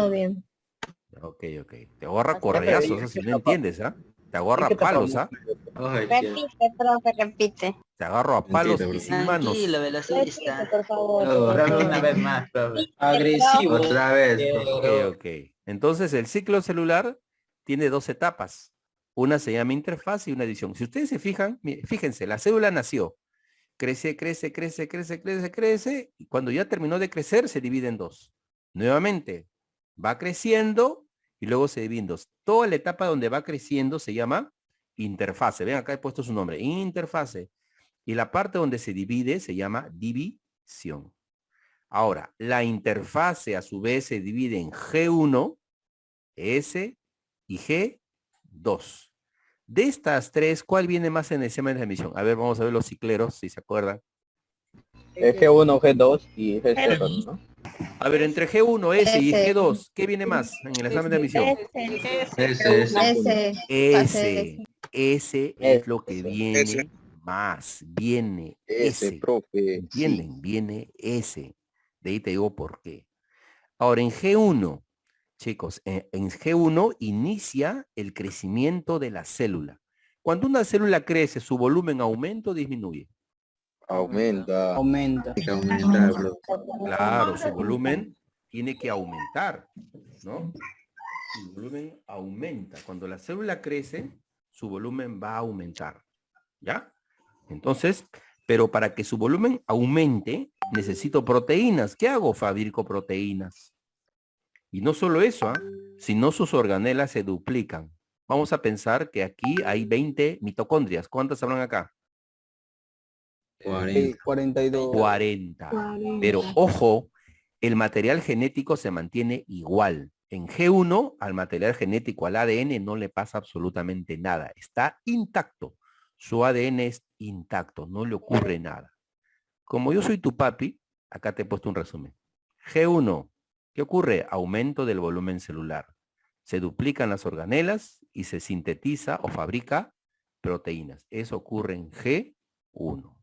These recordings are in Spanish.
todo bien. Ok. Te agarra correazos, si no entiendes, ¿ah? Te agarra a palos, ¿ah? Repite, profe, repite. Te agarro a palos y sin manos. Tranquilo, velocista. Por favor. Profe, una vez más, profe. Agresivo. Otra vez, por favor. Ok. Entonces el ciclo celular tiene dos etapas. Una se llama interfaz y una edición. Si ustedes se fijan, fíjense, la célula nació. Crece, y cuando ya terminó de crecer se divide en dos. Nuevamente, va creciendo y luego se divide en dos. Toda la etapa donde va creciendo se llama interfase. Ven, acá he puesto su nombre, interfase. Y la parte donde se divide se llama división. Ahora, la interfase a su vez se divide en G1, S y G2. De estas tres, ¿cuál viene más en el examen de admisión? A ver, vamos a ver los cicleros, si se acuerdan. G1, G2 y G0, ¿no? A ver, entre G1, S y G2, ¿qué viene más en el examen de admisión? S es lo que viene más. Viene S. Profe. ¿Entienden? Viene S. De ahí te digo por qué. Ahora, en G1, chicos, en G1 inicia el crecimiento de la célula. Cuando una célula crece, ¿su volumen aumenta o disminuye? Aumenta. Claro, su volumen tiene que aumentar, ¿no? Su volumen aumenta. Cuando la célula crece, su volumen va a aumentar, ¿ya? Entonces, pero para que su volumen aumente, necesito proteínas. ¿Qué hago? Fabrico proteínas. Y no solo eso, sino sus organelas se duplican. Vamos a pensar que aquí hay 20 mitocondrias. ¿Cuántas habrán acá? 42. 40. Pero ojo, el material genético se mantiene igual. En G1, al material genético, al ADN, no le pasa absolutamente nada. Está intacto. Su ADN es intacto, no le ocurre nada. Como yo soy tu papi, acá te he puesto un resumen. G1, ¿qué ocurre? Aumento del volumen celular. Se duplican las organelas y se sintetiza o fabrica proteínas. Eso ocurre en G1.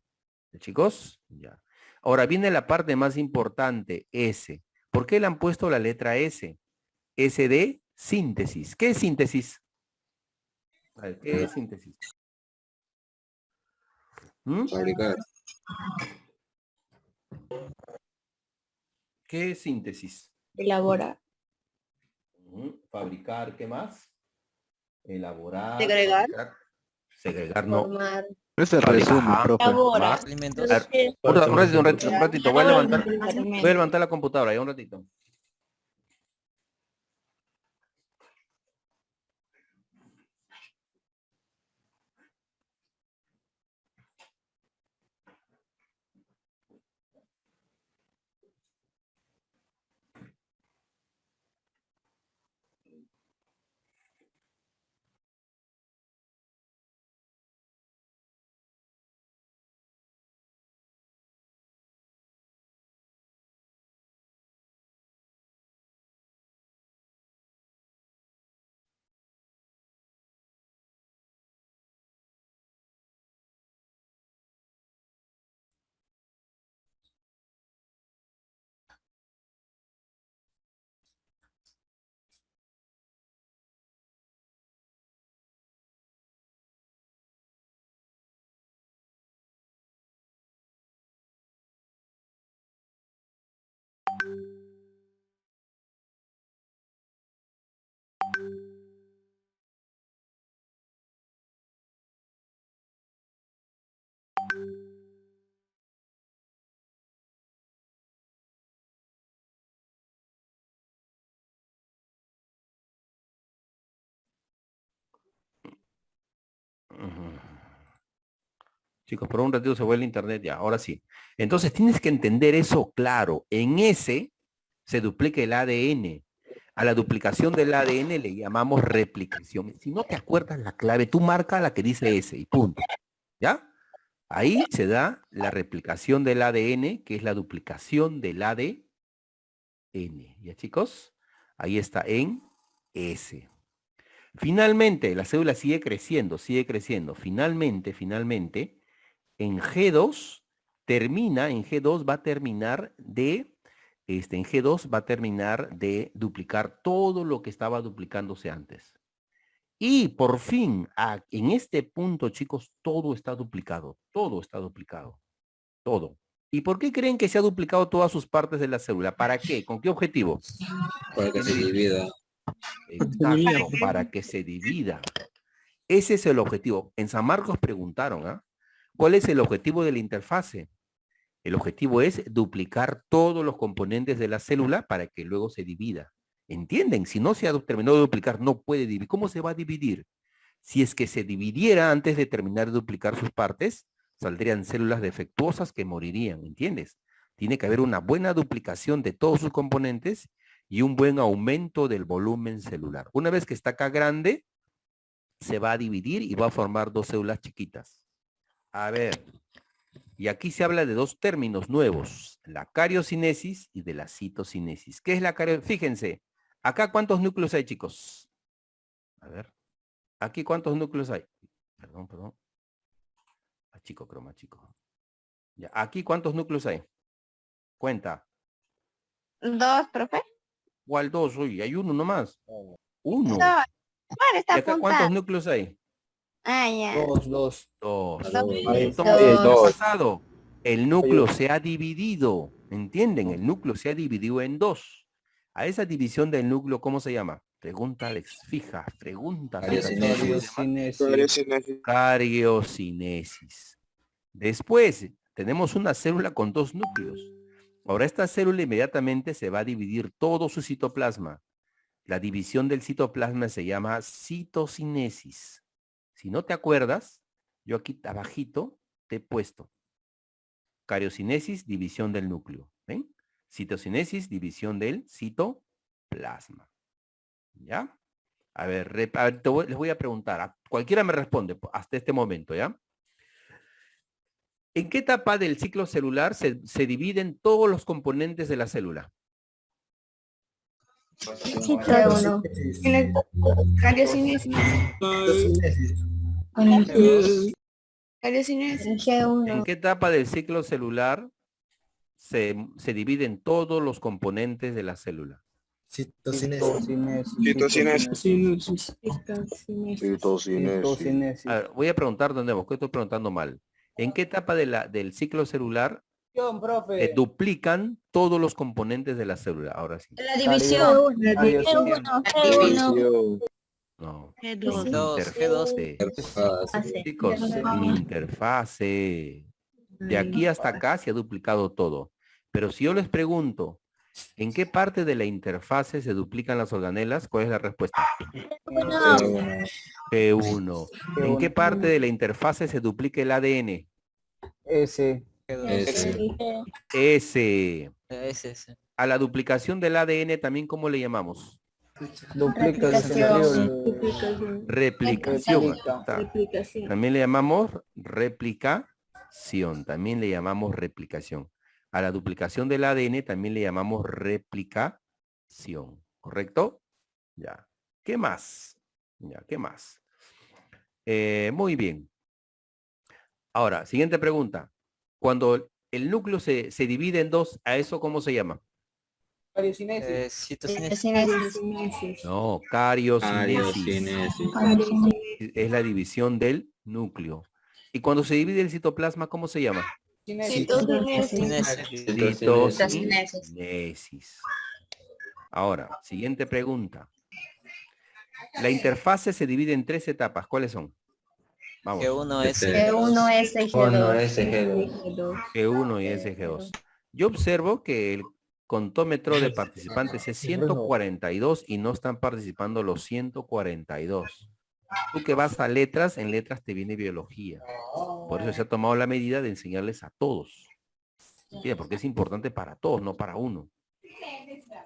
Chicos, ya. Ahora viene la parte más importante, S. ¿Por qué le han puesto la letra S? S de síntesis. ¿Qué es síntesis? A ver, ¿qué es síntesis? Fabricar. ¿Qué es síntesis? Elaborar. Fabricar, ¿qué más? Elaborar. Segregar. Segregar, no. Formar. Es el resumen, profe. Elaborar. Alimentos. Un ratito, voy a levantar la computadora, ya un ratito. Chicos, por un ratito se vuelve el internet ya, ahora sí. Entonces tienes que entender eso claro. En S se duplica el ADN. A la duplicación del ADN le llamamos replicación. Si no te acuerdas la clave, tú marca la que dice S y punto. ¿Ya? Ahí se da la replicación del ADN, que es la duplicación del ADN. ¿Ya, chicos? Ahí está en S. Finalmente, la célula sigue creciendo, sigue creciendo. Finalmente, en G2 va a terminar de en G2 va a terminar de duplicar todo lo que estaba duplicándose antes. Y por fin, en este punto, chicos, todo está duplicado. Todo está duplicado. Todo. ¿Y por qué creen que se ha duplicado todas sus partes de la célula? ¿Para qué? ¿Con qué objetivo? Para que se divida. Exacto, para que se divida. Ese es el objetivo. En San Marcos preguntaron, ¿ah? ¿Cuál es el objetivo de la interfase? El objetivo es duplicar todos los componentes de la célula para que luego se divida. ¿Entienden? Si no se ha terminado de duplicar, no puede dividir. ¿Cómo se va a dividir? Si es que se dividiera antes de terminar de duplicar sus partes, saldrían células defectuosas que morirían, ¿entiendes? Tiene que haber una buena duplicación de todos sus componentes y un buen aumento del volumen celular. Una vez que está acá grande, se va a dividir y va a formar dos células chiquitas. A ver, y aquí se habla de dos términos nuevos, la cariocinesis y de la citocinesis. ¿Qué es la cariocinesis? Fíjense, acá ¿cuántos núcleos hay, chicos? A ver, aquí ¿cuántos núcleos hay? Perdón. Chico, croma, chico. Ya, aquí ¿cuántos núcleos hay? Cuenta. 2, profe. ¿Cuál dos? Uy, hay uno nomás. Uno. No, ¿cuál ¿Y está acá cuántos apuntado? núcleos hay? Ah, ya. Dos. Ahí Entonces, ¿qué ha dos. pasado? El núcleo se ha dividido. ¿Entienden? El núcleo se ha dividido en dos. A esa división del núcleo, ¿cómo se llama? Pregunta Alex. Fija, pregunta. Cariocinesis. Después, tenemos una célula con dos núcleos. Ahora, esta célula inmediatamente se va a dividir todo su citoplasma. La división del citoplasma se llama citocinesis. Si no te acuerdas, yo aquí abajito te he puesto. Cariocinesis, división del núcleo. ¿Ven? Citocinesis, división del citoplasma. ¿Ya? A ver, les voy a preguntar. Cualquiera me responde hasta este momento, ¿ya? ¿En qué etapa del ciclo celular se dividen todos los componentes de la célula? Cariocinesis. ¿En qué etapa del ciclo celular se dividen todos los componentes de la célula? A ver, voy a preguntar de nuevo, que estoy preguntando mal. ¿En qué etapa del ciclo celular duplican todos los componentes de la célula? Ahora sí. La división. No. G2. Chicos, interfase. De aquí hasta acá se ha duplicado todo. Pero si yo les pregunto, ¿en qué parte de la interfase se duplican las organelas? ¿Cuál es la respuesta? P1. ¿En qué parte de la interfase se duplica el ADN? S. S. A la duplicación del ADN también, ¿cómo le llamamos? Replicación. También le llamamos replicación. También le llamamos replicación. A la duplicación del ADN también le llamamos replicación. ¿Correcto? Ya. ¿Qué más? Ya, ¿qué más? Muy bien. Ahora, siguiente pregunta. Cuando el núcleo se divide en dos, ¿a eso cómo se llama? No, cariocinesis. Es la división del núcleo. Y cuando se divide el citoplasma, ¿cómo se llama? Citocinesis. Ahora, siguiente pregunta. La interfase se divide en tres etapas. ¿Cuáles son? Vamos. G1, G2. G1 y SG2. Yo observo que el contómetro de participantes es 142 y no están participando los 142. Tú que vas a letras, en letras te viene biología. Por eso se ha tomado la medida de enseñarles a todos. ¿Entiendes? Porque es importante para todos, no para uno.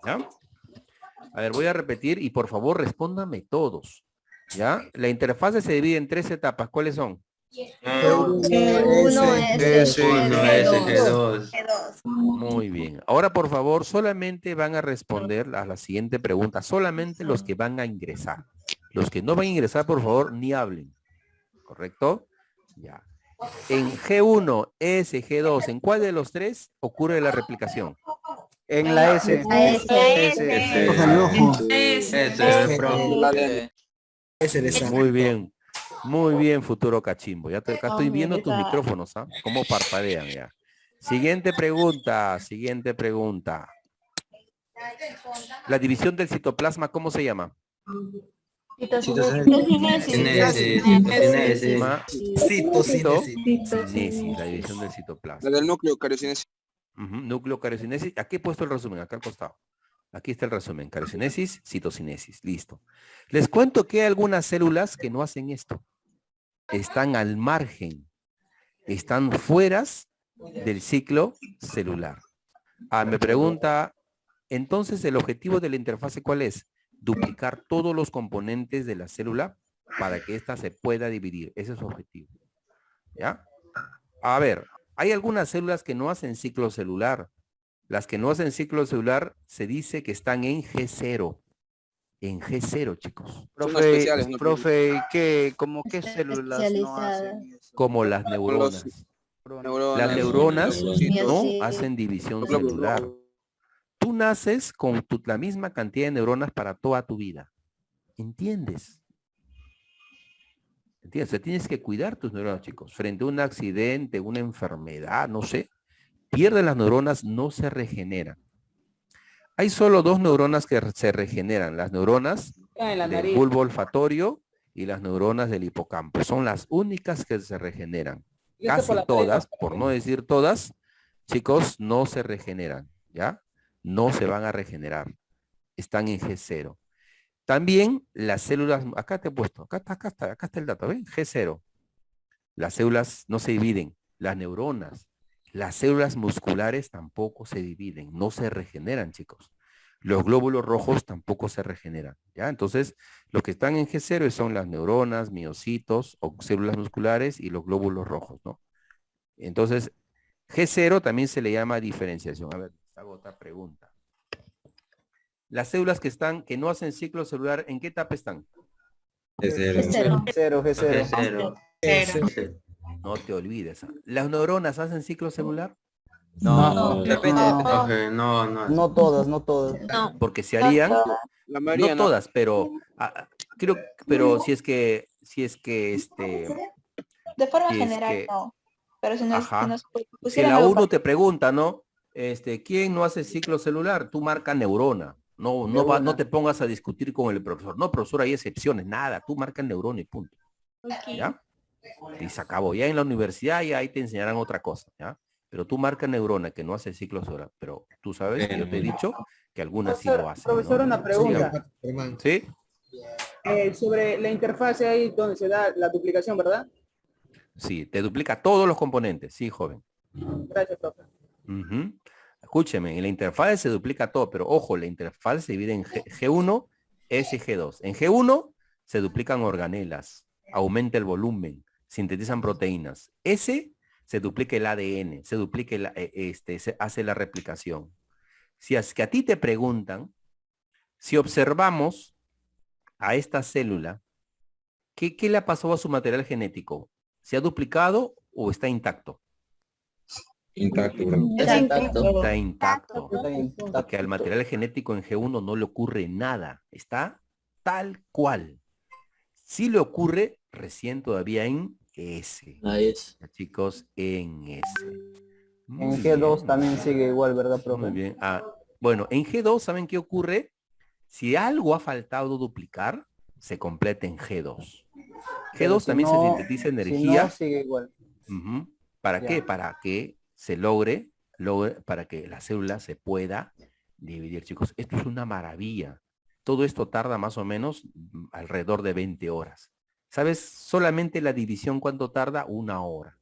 ¿Ya? A ver, voy a repetir y por favor respóndanme todos. ¿Ya? La interfase se divide en tres etapas. ¿Cuáles son? G2. Muy bien. Ahora, por favor, solamente van a responder a la siguiente pregunta. Solamente los que van a ingresar. Los que no van a ingresar, por favor, ni hablen. ¿Correcto? Ya. En G1, S, G2, ¿en cuál de los tres ocurre la replicación? En la S. Muy bien, futuro cachimbo. Ya acá estoy viendo tus micrófonos, ¿ah? Cómo parpadean ya. Siguiente pregunta. La división del citoplasma, ¿cómo se llama? Citocinesis, la división del citoplasma. La del núcleo, cariocinesis. Núcleo, cariocinesis. Aquí he puesto el resumen, acá al costado. Aquí está el resumen. Cariocinesis, citocinesis. Listo. Les cuento que hay algunas células que no hacen esto. Están al margen. Están fuera del ciclo celular. Me pregunta, entonces el objetivo de la interfase, ¿cuál es? Duplicar todos los componentes de la célula para que ésta se pueda dividir. Ese es su objetivo. ¿Ya? A ver, hay algunas células que no hacen ciclo celular. Las que no hacen ciclo celular se dice que están en G0. En G0, chicos. Profe, ¿cómo qué células no hacen eso? Como las neuronas. Las neuronas no hacen división celular. Tú naces con la misma cantidad de neuronas para toda tu vida. ¿Entiendes? ¿Entiendes? O sea, tienes que cuidar tus neuronas, chicos. Frente a un accidente, una enfermedad, no sé. Pierden las neuronas, no se regeneran. Hay solo dos neuronas que se regeneran. Las neuronas del bulbo olfatorio y las neuronas del hipocampo. Son las únicas que se regeneran. Casi todas, por no decir todas, chicos, no se regeneran. ¿Ya? No se van a regenerar. Están en G0. También las células, acá te he puesto, acá está el dato, ¿ven? G0. Las células no se dividen. Las neuronas, las células musculares tampoco se dividen, no se regeneran, chicos. Los glóbulos rojos tampoco se regeneran, ¿ya? Entonces, los que están en G0 son las neuronas, miocitos o células musculares y los glóbulos rojos, ¿no? Entonces, G0 también se le llama diferenciación. A ver, hago otra pregunta. Las células que no hacen ciclo celular, ¿en qué etapa están? G0. No te olvides. ¿Las neuronas hacen ciclo celular? No, depende. No todas. Porque se harían, La mayoría no todas, pero pero si es que De forma si es general, que- no. Pero si nos, ajá. si nos si pusieran la algo 1 te pregunta, ¿no? ¿Quién no hace ciclo celular? Tú marca neurona. No te pongas a discutir con el profesor. No, profesor, hay excepciones, nada. Tú marca neurona y punto. ¿Ya? Y se acabó. Ya en la universidad ya ahí te enseñarán otra cosa, ¿ya? Pero tú marca neurona que no hace ciclo celular. Pero tú sabes que yo te he dicho que algunas sí lo hacen. Profesor, ¿no? una pregunta. ¿Sí? Sobre la interfase ahí donde se da la duplicación, ¿verdad? Sí, te duplica todos los componentes. Sí, joven. Gracias, profe. Ujú. Escúcheme, en la interfaz se duplica todo, pero ojo, la interfaz se divide en G1, S y G2. En G1 se duplican organelas, aumenta el volumen, sintetizan proteínas. S se duplica el ADN, se duplica se hace la replicación. Si es que a ti te preguntan, si observamos a esta célula, ¿qué le ha pasado a su material genético? ¿Se ha duplicado o está intacto? Intacto. Está intacto. Porque al material genético en G1 no le ocurre nada. Está tal cual. Sí le ocurre recién todavía en S. Ahí es. Chicos, en S. En G2 también sigue igual, ¿verdad, profe? Muy bien. Bueno, en G2, ¿saben qué ocurre? Si algo ha faltado duplicar, se completa en G2. Pero G2 si también no- se sintetiza energía. Si no, sigue igual. ¿Para Ya. qué? Para que se logre, para que la célula se pueda dividir, chicos. Esto es una maravilla. Todo esto tarda más o menos alrededor de 20 horas. ¿Sabes? Solamente la división, ¿cuánto tarda? 1 hora.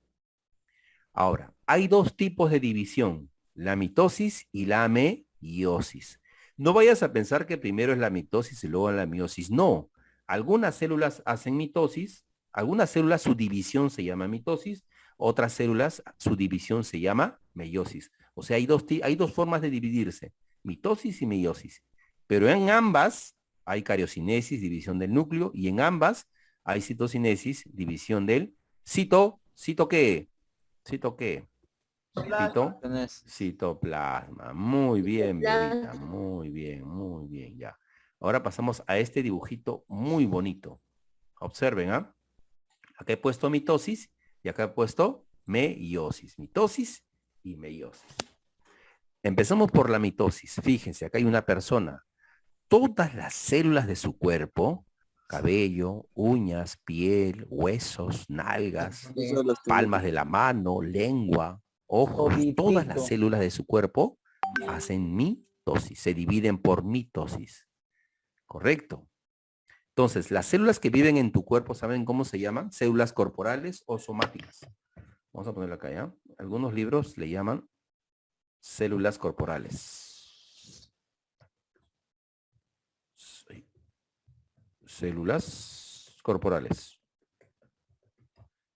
Ahora, hay dos tipos de división, la mitosis y la meiosis. No vayas a pensar que primero es la mitosis y luego la meiosis. No. Algunas células hacen mitosis, algunas células su división se llama mitosis, otras células su división se llama meiosis. O sea, hay dos formas de dividirse, mitosis y meiosis. Pero en ambas hay cariocinesis, división del núcleo, y en ambas hay citocinesis, división del ¿Cito qué? ¿Cito qué? Citoplasma. Muy bien, Bebita. Muy bien, muy bien. Ya. Ahora pasamos a este dibujito muy bonito. Observen, ¿ah? Acá he puesto mitosis y acá he puesto meiosis. Mitosis y meiosis. Empezamos por la mitosis. Fíjense, acá hay una persona. Todas las células de su cuerpo, cabello, uñas, piel, huesos, nalgas, palmas de la mano, lengua, ojos, todas las células de su cuerpo hacen mitosis, se dividen por mitosis. ¿Correcto? Entonces, las células que viven en tu cuerpo, ¿saben cómo se llaman? Células corporales o somáticas. Vamos a ponerlo acá, ¿ya? Algunos libros le llaman células corporales. Células corporales.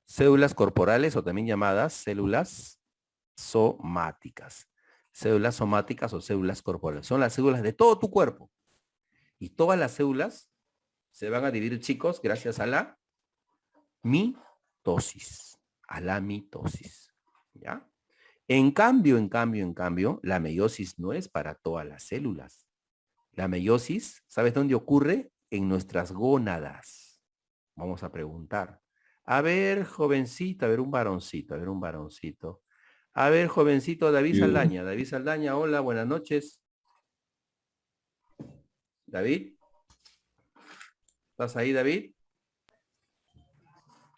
Células corporales o también llamadas células somáticas. Células somáticas o células corporales. Son las células de todo tu cuerpo. Y todas las células se van a dividir, chicos, gracias a la mitosis. A la mitosis. ¿Ya? En cambio, la meiosis no es para todas las células. La meiosis, ¿sabes dónde ocurre? En nuestras gónadas. Vamos a preguntar. A ver, jovencito, a ver, un varoncito, a ver, un varoncito. A ver, jovencito, David Saldaña. David Saldaña, hola, buenas noches. David. ¿Estás ahí, David?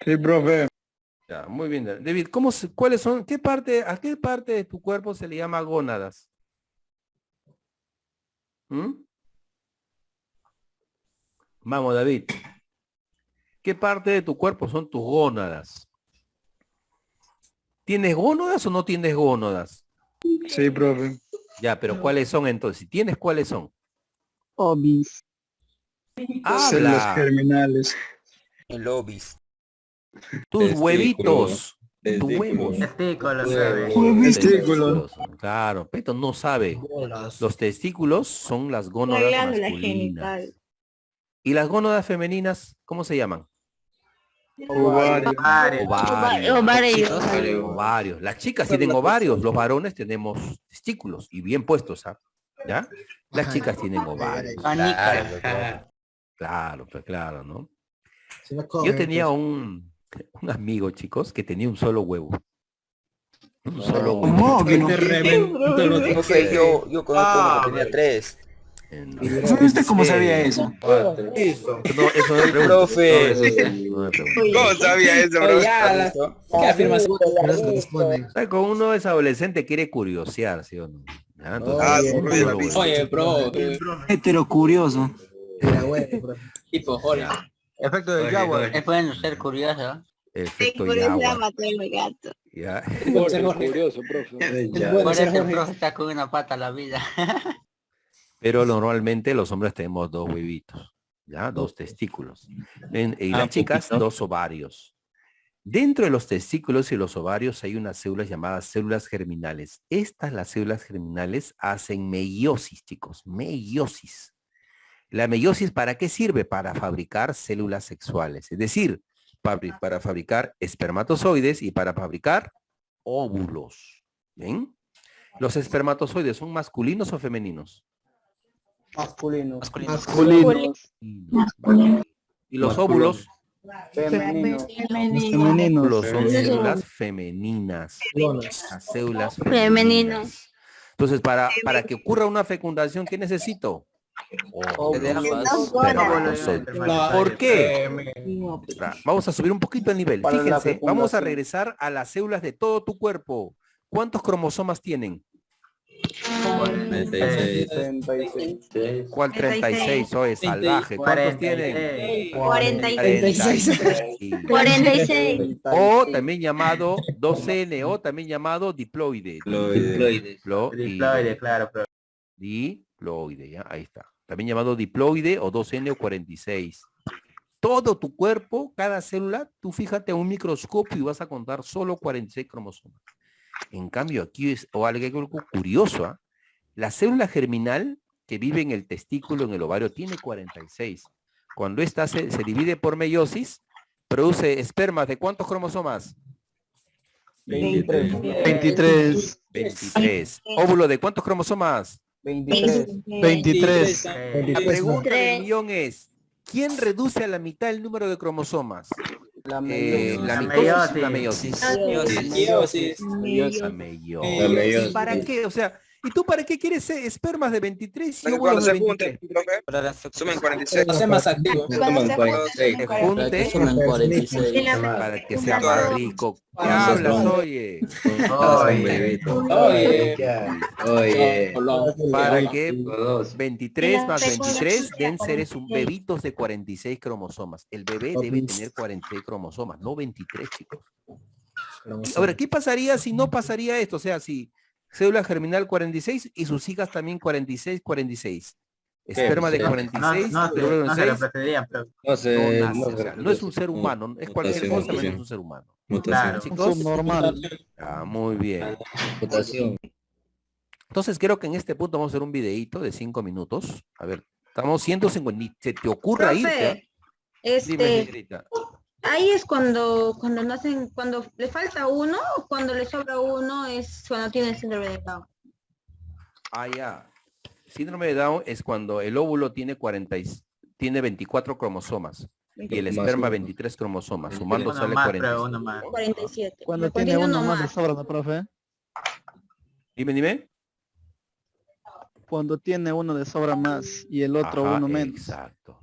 Sí, profe. Ya, muy bien. David, ¿cuáles son, a qué parte de tu cuerpo se le llama gónadas? ¿Mm? Vamos, David. ¿Qué parte de tu cuerpo son tus gónadas? ¿Tienes gónadas o no tienes gónadas? Sí, profe. Ya, pero ¿cuáles son entonces? Si tienes, ¿cuáles son? Ovis. Células Habla. germinales. El obis. Tus huevitos. Tus huevos. Testículos. Claro, Peto no sabe. Los testículos son las gónadas masculinas. ¿Y las gónadas femeninas, cómo se llaman? Ovarios. Ovarios. Las chicas tienen ovarios, los varones tenemos testículos y bien puestos, ¿ah? ¿Ya? Las chicas tienen ovarios. Claro, pues claro, ¿no? Yo tenía un amigo, chicos, que tenía un solo huevo. Un solo huevo. Profe, yo conozco uno que tenía 3. ¿Usted cómo sabía eso? No, eso no me pregunto. Profe. No me pregunto. ¿Cómo sabía eso, bro? ¿Qué afirmación? Con uno es adolescente quiere curiosear, ¿sí o no? ¿Ya? Entonces, Oye, bro. Hetero curioso. Tipo, hola. Efecto del Jaguar. Es bueno ser curioso. efecto Por eso Jaguar. mató el gato. Ya. Curioso, profe. Por eso el profe está con una pata a la vida. Pero normalmente los hombres tenemos 2 huevitos, ¿ya? 2 testículos. Y las chicas, 2 ovarios. Dentro de los testículos y los ovarios hay unas células llamadas células germinales. Las células germinales hacen meiosis, chicos, meiosis. La meiosis, ¿para qué sirve? Para fabricar células sexuales. Es decir, para fabricar espermatozoides y para fabricar óvulos. ¿Ven? ¿Los espermatozoides son masculinos o femeninos? Masculino. ¿Y los óvulos? Femenino. Óvulos son células femeninas. Las células femeninas. Entonces, para que ocurra una fecundación, ¿qué necesito? ¿Por qué? Vamos a subir un poquito el nivel. Fíjense, vamos a regresar a las células de todo tu cuerpo. ¿Cuántos cromosomas tienen? 36. ¿Cuál 36? Soy salvaje. ¿Cuántos tienen? 46. 46. O también llamado 2N, o también llamado diploide. Diploide, claro. Diploide, ya, ahí está. También llamado diploide o 2N o 46. Todo tu cuerpo, cada célula, tú fíjate a un microscopio y vas a contar solo 46 cromosomas. En cambio, aquí es algo curioso, ¿eh? La célula germinal que vive en el testículo, en el ovario, tiene 46. Cuando esta se divide por meiosis, produce espermas de ¿cuántos cromosomas? 23. 23. ¿Óvulo de cuántos cromosomas? 23. La pregunta del millón es, ¿quién reduce a la mitad el número de cromosomas? La mitosis y la meiosis. La meiosis. ¿Para qué? O sea, ¿y tú para qué quieres espermas de 23 y Cuando óvulos de se junten, 23? profe, sumen 46. Para ser más activo. Se junte para que sea más rico. ¿Qué hablas, oye? Oye. Para que 23 más 23 den seres bebitos de 46 cromosomas. El bebé debe tener 46 cromosomas, no 23, chicos. A ver, ¿qué pasaría si no pasaría esto? O sea, si célula germinal 46 y sus hijas también 46, 46. Esperma de 46, No es un ser humano, es cualquier cosa menos un ser humano. Claro. Chicos, Normal. muy bien. Entonces creo que en este punto vamos a hacer un videíto de 5 minutos. A ver, estamos 150, ni se te ocurra irte. Dime, señorita. Ahí es cuando nacen, cuando le falta uno o cuando le sobra uno es cuando tiene síndrome de Down. Ah, ya. Síndrome de Down es cuando el óvulo tiene 24 cromosomas y el esperma 23 cromosomas. Sumando sale 47. Cuando tiene uno más de sobra, ¿no, profe? Dime. Cuando tiene uno de sobra más y el otro uno menos. Exacto.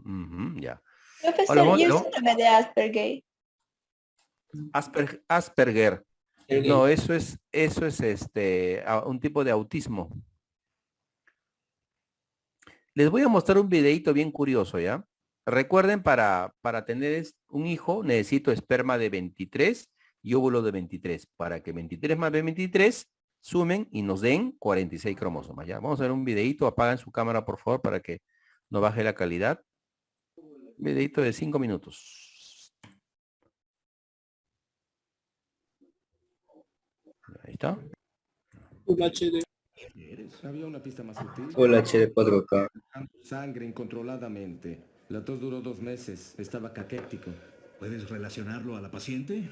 Ya. Profesor, yo síndrome de Asperger. Asperger. No, eso es un tipo de autismo. Les voy a mostrar un videito bien curioso, ¿ya? Recuerden, para tener un hijo necesito esperma de 23 y óvulo de 23. Para que 23 más 23 sumen y nos den 46 cromosomas, ¿ya? Vamos a ver un videito. Apagan su cámara, por favor, para que no baje la calidad. Videito de 5 minutos. Ahí está. Había una pista más sutil. Full HD 4K. Sangre incontroladamente. La tos duró 2 meses. Estaba caquético. ¿Puedes relacionarlo a la paciente?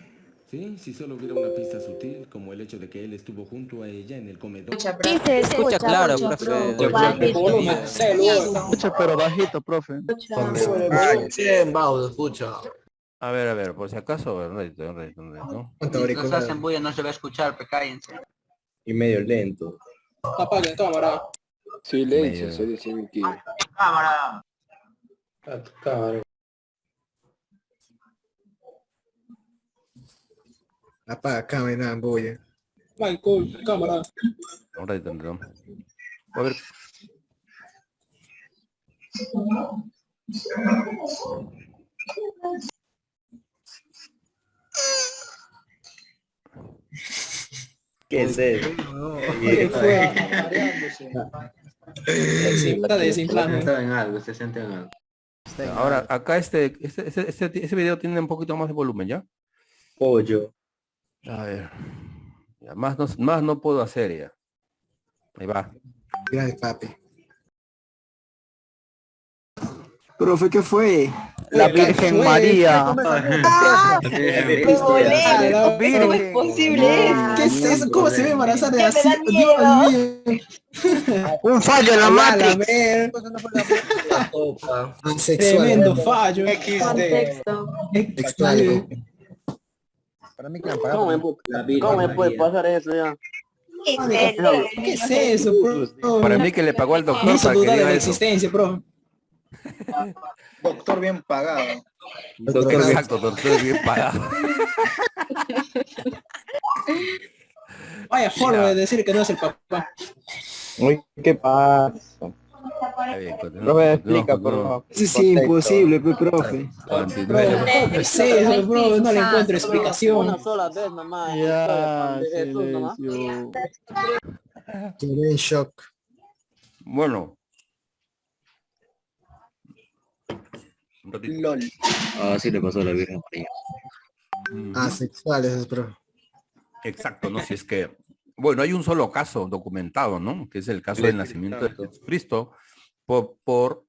Sí, si solo hubiera una pista sutil, como el hecho de que él estuvo junto a ella en el comedor. Sí, se escucha claro, profe. Escucha, pero bajito, profe. A ver, por si acaso, ¿no? No hacen bulla, no se va a escuchar, pero cállense. Y medio lento. Apaguen cámara. Silencio, se dice mi tío. Cámara. Apaga cámara, boya. Michael, cámara. Ahora tendrán. A ver. ¿Qué es eso? ¿Qué fue? Está desinflando. Se siente en algo. Ahora, acá este video tiene un poquito más de volumen, ¿ya? Pollo. A ver. Ya, más no puedo hacer ya. Ahí va. Gracias, papi. Profe, ¿qué fue? La Virgen María. ¿Cómo es posible? ¿Qué es eso? ¿Cómo se ve embarazada de así? Dios mío. Un fallo en la Matrix. Tremendo fallo. Contexto. Para mí que ¿Cómo me puede pasar eso ya? ¿Qué es eso, bro? Para mí que le pagó al doctor Me hizo para que dudar de diga la eso. existencia, bro. doctor bien pagado. Exacto, doctor bien pagado. Vaya forma de decir que no es el papá. Uy, ¿qué pasa? Está bien, Profe, explica, por favor. Eso es imposible, profe. ¿Qué es eso, bro? No le encuentro explicación. Una sola vez nomás. Ya, Jesús nomás. silencio. Quedé en shock. Bueno. LOL. Ah, sí le pasó a la Virgen María. Asexuales, bro. Exacto, ¿no? Si es que, bueno, hay un solo caso documentado, ¿no? Que es el caso del nacimiento de Jesucristo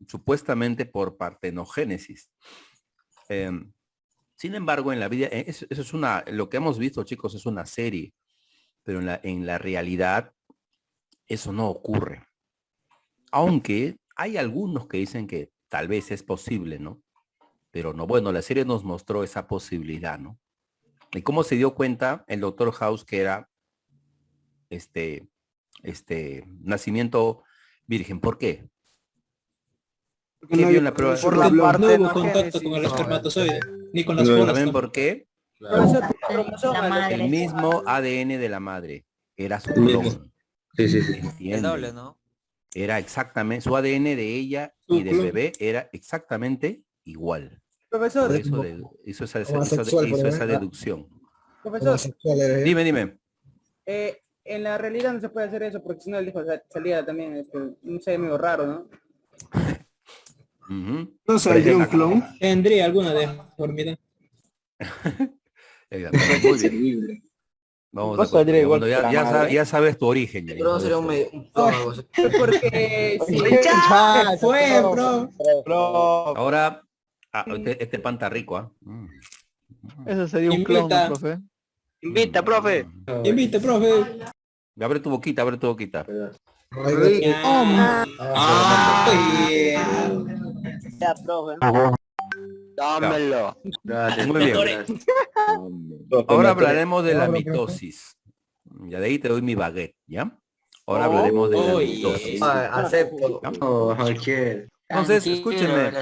supuestamente por partenogénesis. Sin embargo, en la vida, eso es lo que hemos visto, chicos, es una serie, pero en la realidad eso no ocurre. Aunque hay algunos que dicen que tal vez es posible, ¿no? Pero no, bueno, la serie nos mostró esa posibilidad, ¿no? Y cómo se dio cuenta el Doctor House que era nacimiento virgen. ¿Por qué? ¿Qué vio en la prueba? Porque no hubo contacto con el espermatozoide, ni con las bolas. ¿Saben por qué? El mismo ADN de la madre. Era su clon. Sí. Es doble, ¿no? Era exactamente, su ADN de ella y del bebé era exactamente igual. Profesor. Por eso hizo esa deducción. Profesor. Dime. En la realidad no se puede hacer eso porque si no el hijo salía también, no sé, medio raro, ¿no? ¿No saldría un clon? Tendría alguna deformidad. Muy bien. Vamos a bueno, ya sabes tu origen. Pero sería un porque fue, bro. Ahora, este pan está rico, ¿ah? Eso sería un clon, ¿no, profe? Invita, profe. Invite, profe. Abre tu boquita. Ya, profe. Dámelo. Muy bien. Ahora hablaremos de la mitosis. Ya de ahí te doy mi baguette, ¿ya? Ahora hablaremos de la mitosis. Acepto. Entonces, escúchenme.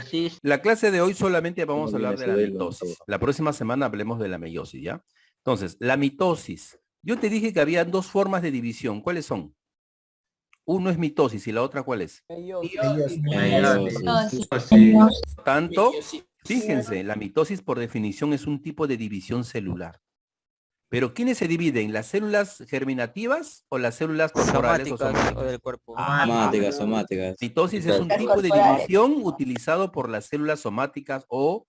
La clase de hoy solamente vamos a hablar de la mitosis. La próxima semana hablemos de la meiosis, ¿ya? Entonces, la mitosis. Yo te dije que había dos formas de división. ¿Cuáles son? Uno es mitosis y la otra ¿cuál es? Tanto, fíjense, la mitosis por definición es un tipo de división celular. Pero ¿quiénes se dividen? ¿Las células germinativas o las células corporales o somáticas? del cuerpo. Somáticas. Mitosis es un tipo de división utilizado por las células somáticas o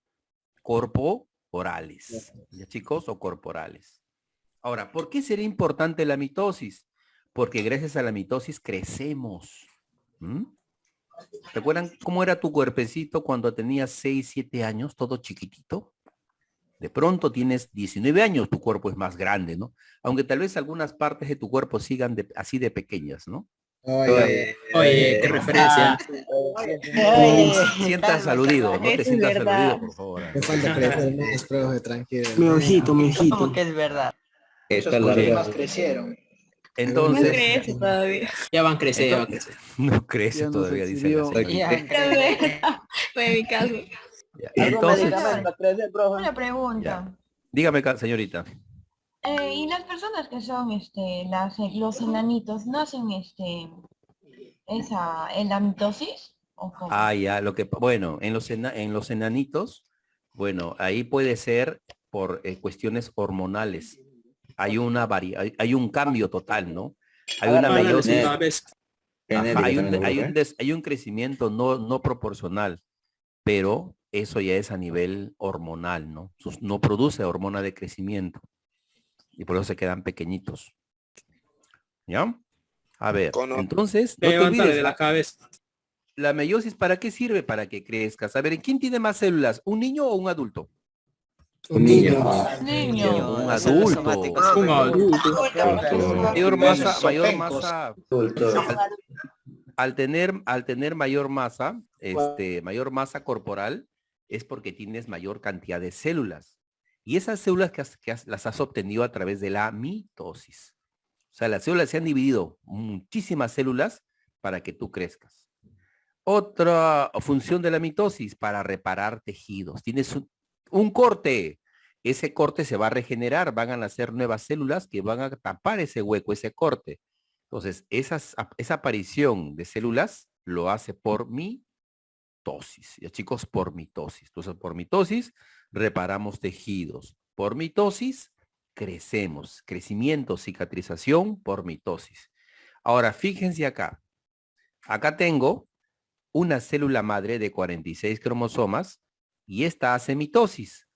corporales. ¿Ya, chicos? O corporales. Ahora, ¿por qué sería importante la mitosis? Porque gracias a la mitosis crecemos. ¿Recuerdan cómo era tu cuerpecito cuando tenías 6, 7 años, todo chiquitito? De pronto tienes 19 años, tu cuerpo es más grande, ¿no? Aunque tal vez algunas partes de tu cuerpo sigan así de pequeñas, ¿no? Oye, qué referencia. Sientas aludido, no te sientas aludido, por favor. Me falta crecer más, profe, tranquilo. Mi ojito. ¿Cómo que es verdad? Más crecieron. Entonces, crece todavía. Ya van a crecer. no crece todavía, dice la señora. Fue mi caso. Ya, entonces, Una pregunta. dígame, señorita. ¿Y las personas que son los enanitos no hacen la mitosis? ¿O cómo? Ya, bueno, en los enanitos, bueno, ahí puede ser por cuestiones hormonales. Hay un cambio total, ¿no? Hay una meiosis. Hay un crecimiento no proporcional, pero eso ya es a nivel hormonal, ¿no? No produce hormona de crecimiento. Y por eso se quedan pequeñitos. ¿Ya? A ver, entonces, no te olvides, de la cabeza. la meiosis, ¿para qué sirve? Para que crezcas. A ver, ¿quién tiene más células? ¿Un niño o un adulto? Un niño. Un adulto. Un adulto. Mayor masa. Al tener mayor masa, mayor masa corporal, es porque tienes mayor cantidad de células. Y esas células las has obtenido a través de la mitosis. O sea, las células se han dividido muchísimas células para que tú crezcas. Otra función de la mitosis, para reparar tejidos. Tienes un corte. Ese corte se va a regenerar, van a nacer nuevas células que van a tapar ese hueco, ese corte. Entonces, esa aparición de células lo hace por mitosis. Ya, chicos, por mitosis. Entonces, por mitosis reparamos tejidos. Por mitosis crecemos. Crecimiento, cicatrización por mitosis. Ahora, fíjense acá. Acá tengo una célula madre de 46 cromosomas y esta hace mitosis.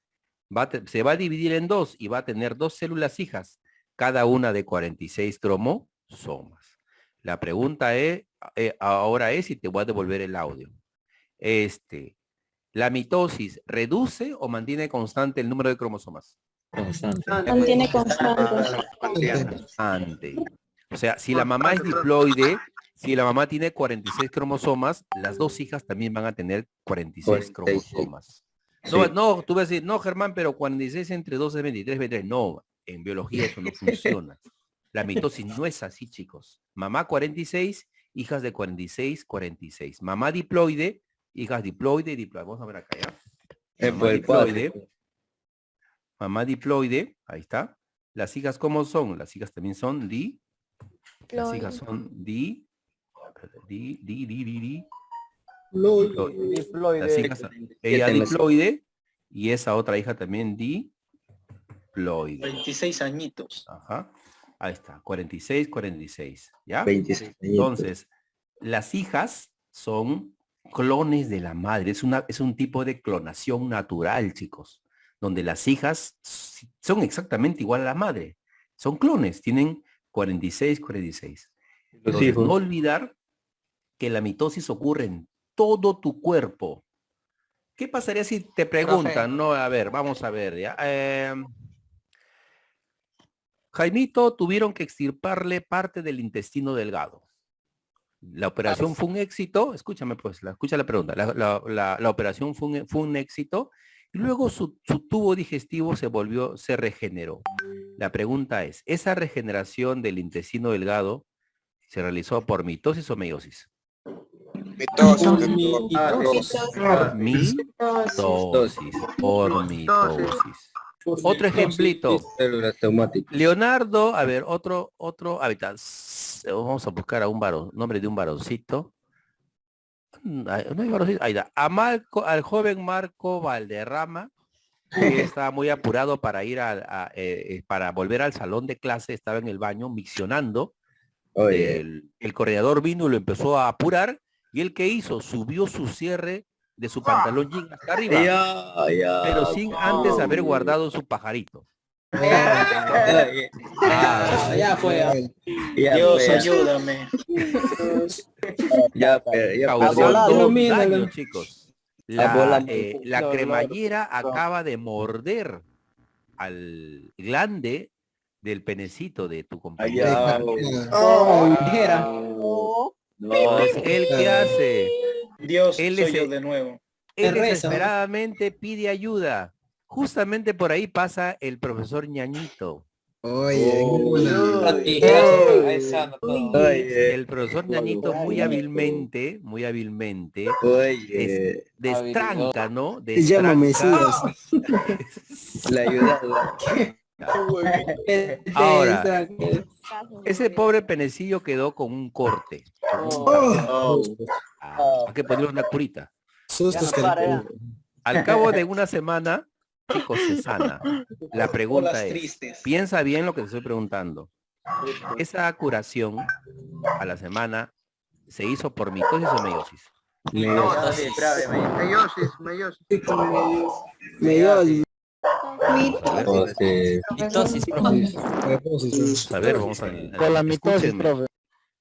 Se va a dividir en dos y va a tener dos células hijas, cada una de 46 cromosomas. La pregunta ahora es, y te voy a devolver el audio. ¿La mitosis reduce o mantiene constante el número de cromosomas? Mantiene constante. Constante. O sea, si la mamá es diploide, si la mamá tiene 46 cromosomas, las dos hijas también van a tener 46 cromosomas. No, tú vas a decir, no, Germán, pero 46 entre 2 es 23, 23. No, en biología eso no funciona. La mitosis no es así, chicos. Mamá 46, hijas de 46, 46. Mamá diploide, hijas diploide, diploide. Vamos a ver acá, ¿ya? Mamá diploide. Mamá diploide, ahí está. Las hijas, ¿cómo son? Las hijas también son las hijas son las hijas, ella diploide y esa otra hija también diploide. 26 añitos. Ajá. Ahí está, 46, 46, ¿ya? 26 añitos. Entonces, las hijas son clones de la madre. Es un tipo de clonación natural, chicos, donde las hijas son exactamente igual a la madre. Son clones, tienen 46, 46. Entonces, no olvidar que la mitosis ocurre en todo tu cuerpo. ¿Qué pasaría si te preguntan? No, a ver, vamos a ver, ¿ya? Jaimito tuvieron que extirparle parte del intestino delgado. La operación fue un éxito. Escúchame pues, escucha la pregunta. La operación fue un éxito y luego su tubo digestivo se regeneró. La pregunta es, ¿esa regeneración del intestino delgado se realizó por mitosis o meiosis? Por mitosis. Otro ejemplito. Leonardo, a ver, otro hábitat. Vamos a buscar a un varón, nombre de un varoncito. No hay varoncito. Ahí está. Al joven Marco Valderrama, que estaba muy apurado para ir para volver al salón de clase, estaba en el baño miccionando. El coordinador vino y lo empezó a apurar. ¿Y él qué hizo? Subió su cierre de su pantalón jean hasta arriba, pero sin antes haber guardado su pajarito. Ya fue. Dios, ayúdame. Causando daño, chicos. La cremallera acaba de morder al glande del penecito de tu compañero. ¿Él qué hace? Dios, soy yo de nuevo. Él desesperadamente pide ayuda. Justamente por ahí pasa el profesor Ñañito. El profesor Ñañito muy hábilmente destranca, ¿no? Llama Mesías. La ayuda. Ahora, ese pobre penecillo quedó con un corte. Hay que ponerle una curita. Al cabo de una semana, chicos, se sana. La pregunta es, piensa bien lo que te estoy preguntando. Esa curación a la semana se hizo por mitosis o meiosis. Meiosis. A ver, vamos a ver. Por la mitosis, profe.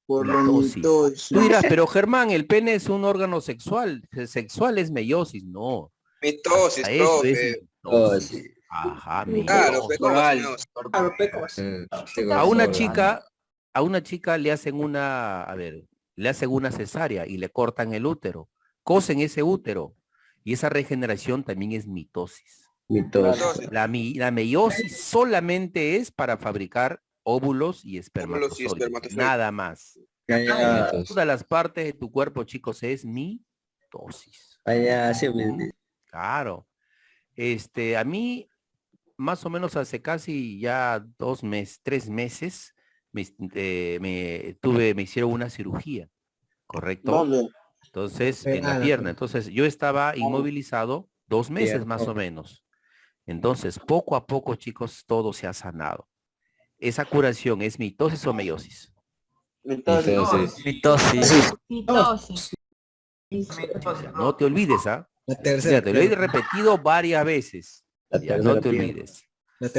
Por la mitosis. Tú dirás, pero Germán, el pene es un órgano sexual. Sexual es meiosis, no. Mitosis, Eso profe. es mitosis. Ajá, mitosis. A una chica le hacen le hacen una cesárea y le cortan el útero, cosen ese útero y esa regeneración también es mitosis. La meiosis solamente es para fabricar óvulos y espermatozoides, nada más. Todas las partes de tu cuerpo, chicos, es mitosis. Claro. A mí, más o menos hace casi ya 3 meses, me hicieron una cirugía, ¿correcto? ¿Dónde? Entonces, en la pierna. Entonces, yo estaba inmovilizado 2 meses más o menos. Entonces, poco a poco, chicos, todo se ha sanado. ¿Esa curación es mitosis o meiosis? Mitosis. No te olvides, ¿ah? Te lo he repetido varias veces. Ya, no te olvides. La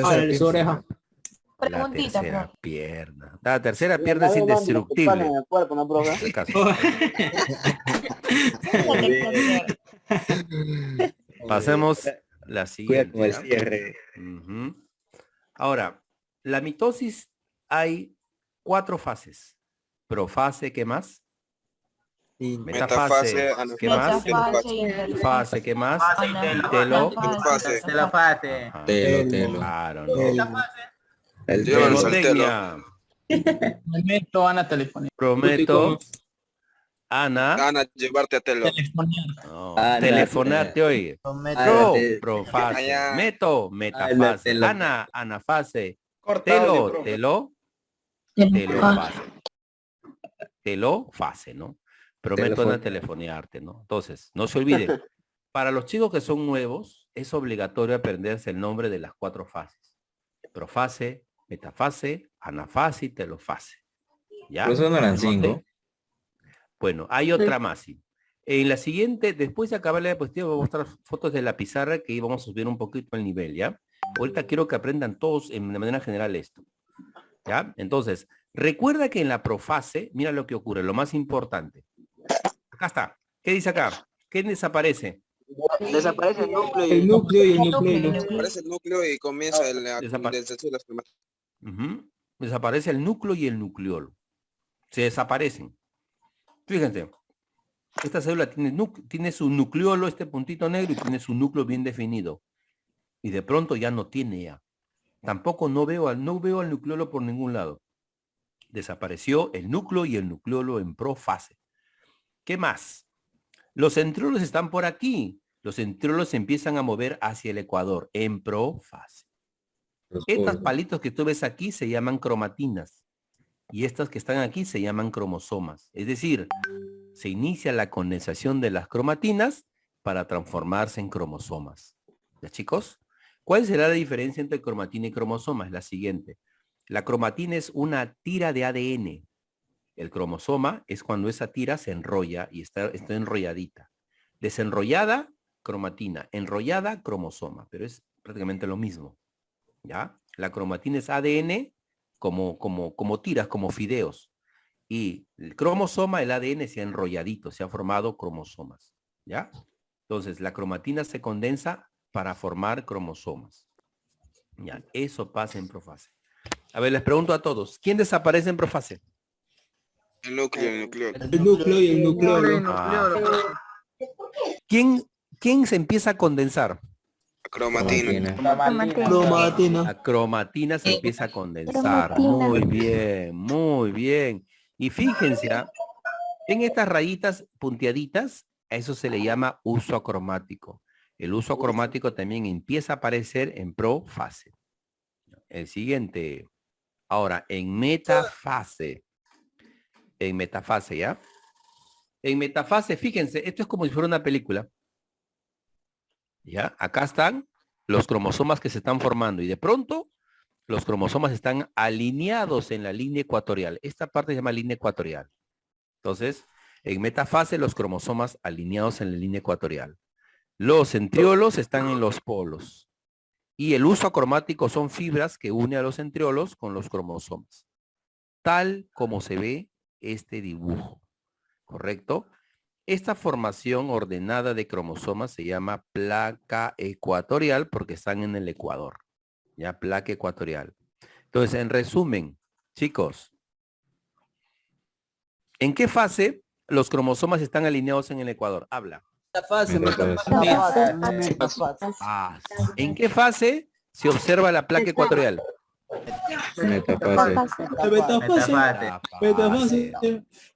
tercera pierna. La tercera pierna es indestructible. Pasemos la siguiente. Cuida con el ¿ya? cierre. Ujú. Ahora, la mitosis hay 4 fases. Profase, ¿qué más? Metafase, ¿qué más? Fase, ¿qué más? Telo. Telofase. Ajá. Telo. Claro, ¿no? El Telotecnia. Momento, Ana Telefonía. Prometo, Ana, llevarte a Telo. no, Ana, telefonarte hoy. Ana, Profase. Ana. Meto, metafase. Telo. Ana, anafase. Corta audio, Telo, profe. telofase. Telofase, ¿no? Prometo Telefónica. no telefoniarte, ¿no? Entonces, no se olvide, para los chicos que son nuevos, es obligatorio aprenderse el nombre de las 4 fases. Profase, metafase, anafase y telofase. ¿Ya? Pero eso no eran ¿Anote? 5. Bueno, hay otra más. Sí. En la siguiente, después de acabar la diapositiva, voy a mostrar fotos de la pizarra que íbamos a subir un poquito el nivel, ¿ya? Ahorita quiero que aprendan todos de manera general esto. ¿Ya? Entonces, recuerda que en la profase, mira lo que ocurre, lo más importante. Acá está. ¿Qué dice acá? ¿Qué desaparece? Desaparece el núcleo y El núcleo y el nucleolo. desaparece el núcleo y comienza la Desapare- condensación de las cromáticas. Ujú. Desaparece el núcleo y el nucleolo. Se desaparecen. Fíjense. Esta célula tiene su nucleolo, este puntito negro, y tiene su núcleo bien definido. Y de pronto ya no tiene ya. Tampoco no veo al nucleolo por ningún lado. Desapareció el núcleo y el nucleolo en profase. ¿Qué más? Los centriolos están por aquí. Los centriolos se empiezan a mover hacia el ecuador en profase. Estos palitos que tú ves aquí se llaman cromatinas. Y estas que están aquí se llaman cromosomas. Es decir, se inicia la condensación de las cromatinas para transformarse en cromosomas. ¿Ya, chicos? ¿Cuál será la diferencia entre cromatina y cromosoma? Es la siguiente. La cromatina es una tira de ADN. El cromosoma es cuando esa tira se enrolla y está enrolladita. Desenrollada, cromatina. Enrollada, cromosoma. Pero es prácticamente lo mismo. ¿Ya? La cromatina es ADN como tiras, como fideos. Y el cromosoma, el ADN se ha enrolladito, se ha formado cromosomas. ¿Ya? Entonces, la cromatina se condensa para formar cromosomas. Ya, eso pasa en profase. A ver, les pregunto a todos, ¿quién desaparece en profase? El núcleo, el núcleo. El núcleo y el nucleolo. ¿Quién se empieza a condensar? Cromatina. Cromatina. La cromatina se empieza a condensar. Muy bien, muy bien. Y fíjense, en estas rayitas punteaditas, a eso se le llama uso acromático. El uso acromático también empieza a aparecer en profase. El siguiente. Ahora, en metafase. En metafase, ¿ya? En metafase, fíjense, esto es como si fuera una película. ¿Ya? Acá están los cromosomas que se están formando y de pronto los cromosomas están alineados en la línea ecuatorial. Esta parte se llama línea ecuatorial. Entonces, en metafase los cromosomas alineados en la línea ecuatorial. Los centriolos están en los polos. Y el uso acromático son fibras que une a los centriolos con los cromosomas. Tal como se ve este dibujo. ¿Correcto? Esta formación ordenada de cromosomas se llama placa ecuatorial porque están en el ecuador. Ya, placa ecuatorial. Entonces, en resumen, chicos, ¿en qué fase los cromosomas están alineados en el ecuador? Habla. ¿En qué fase se observa la placa ecuatorial? Metafase.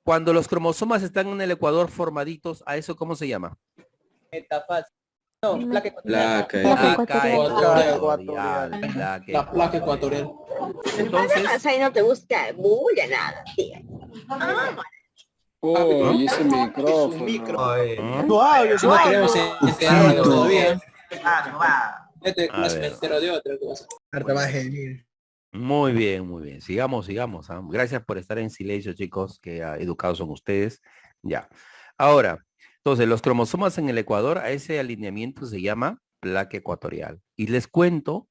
Cuando los cromosomas están en el ecuador formaditos, ¿a eso cómo se llama? Metafase. No, placa Placa ecuatorial. La placa ecuatorial. Entonces, Ahí no te busca bulla, nada. Uy, ese micrófono. No queremos enterarnos todavía. Este A más ver. me entero de otra cosa. Harta va a venir. muy bien, muy bien. Sigamos. Gracias por estar en silencio, chicos, que educados son ustedes. Ya. Ahora, entonces, los cromosomas en el ecuador, a ese alineamiento se llama placa ecuatorial. Y les cuento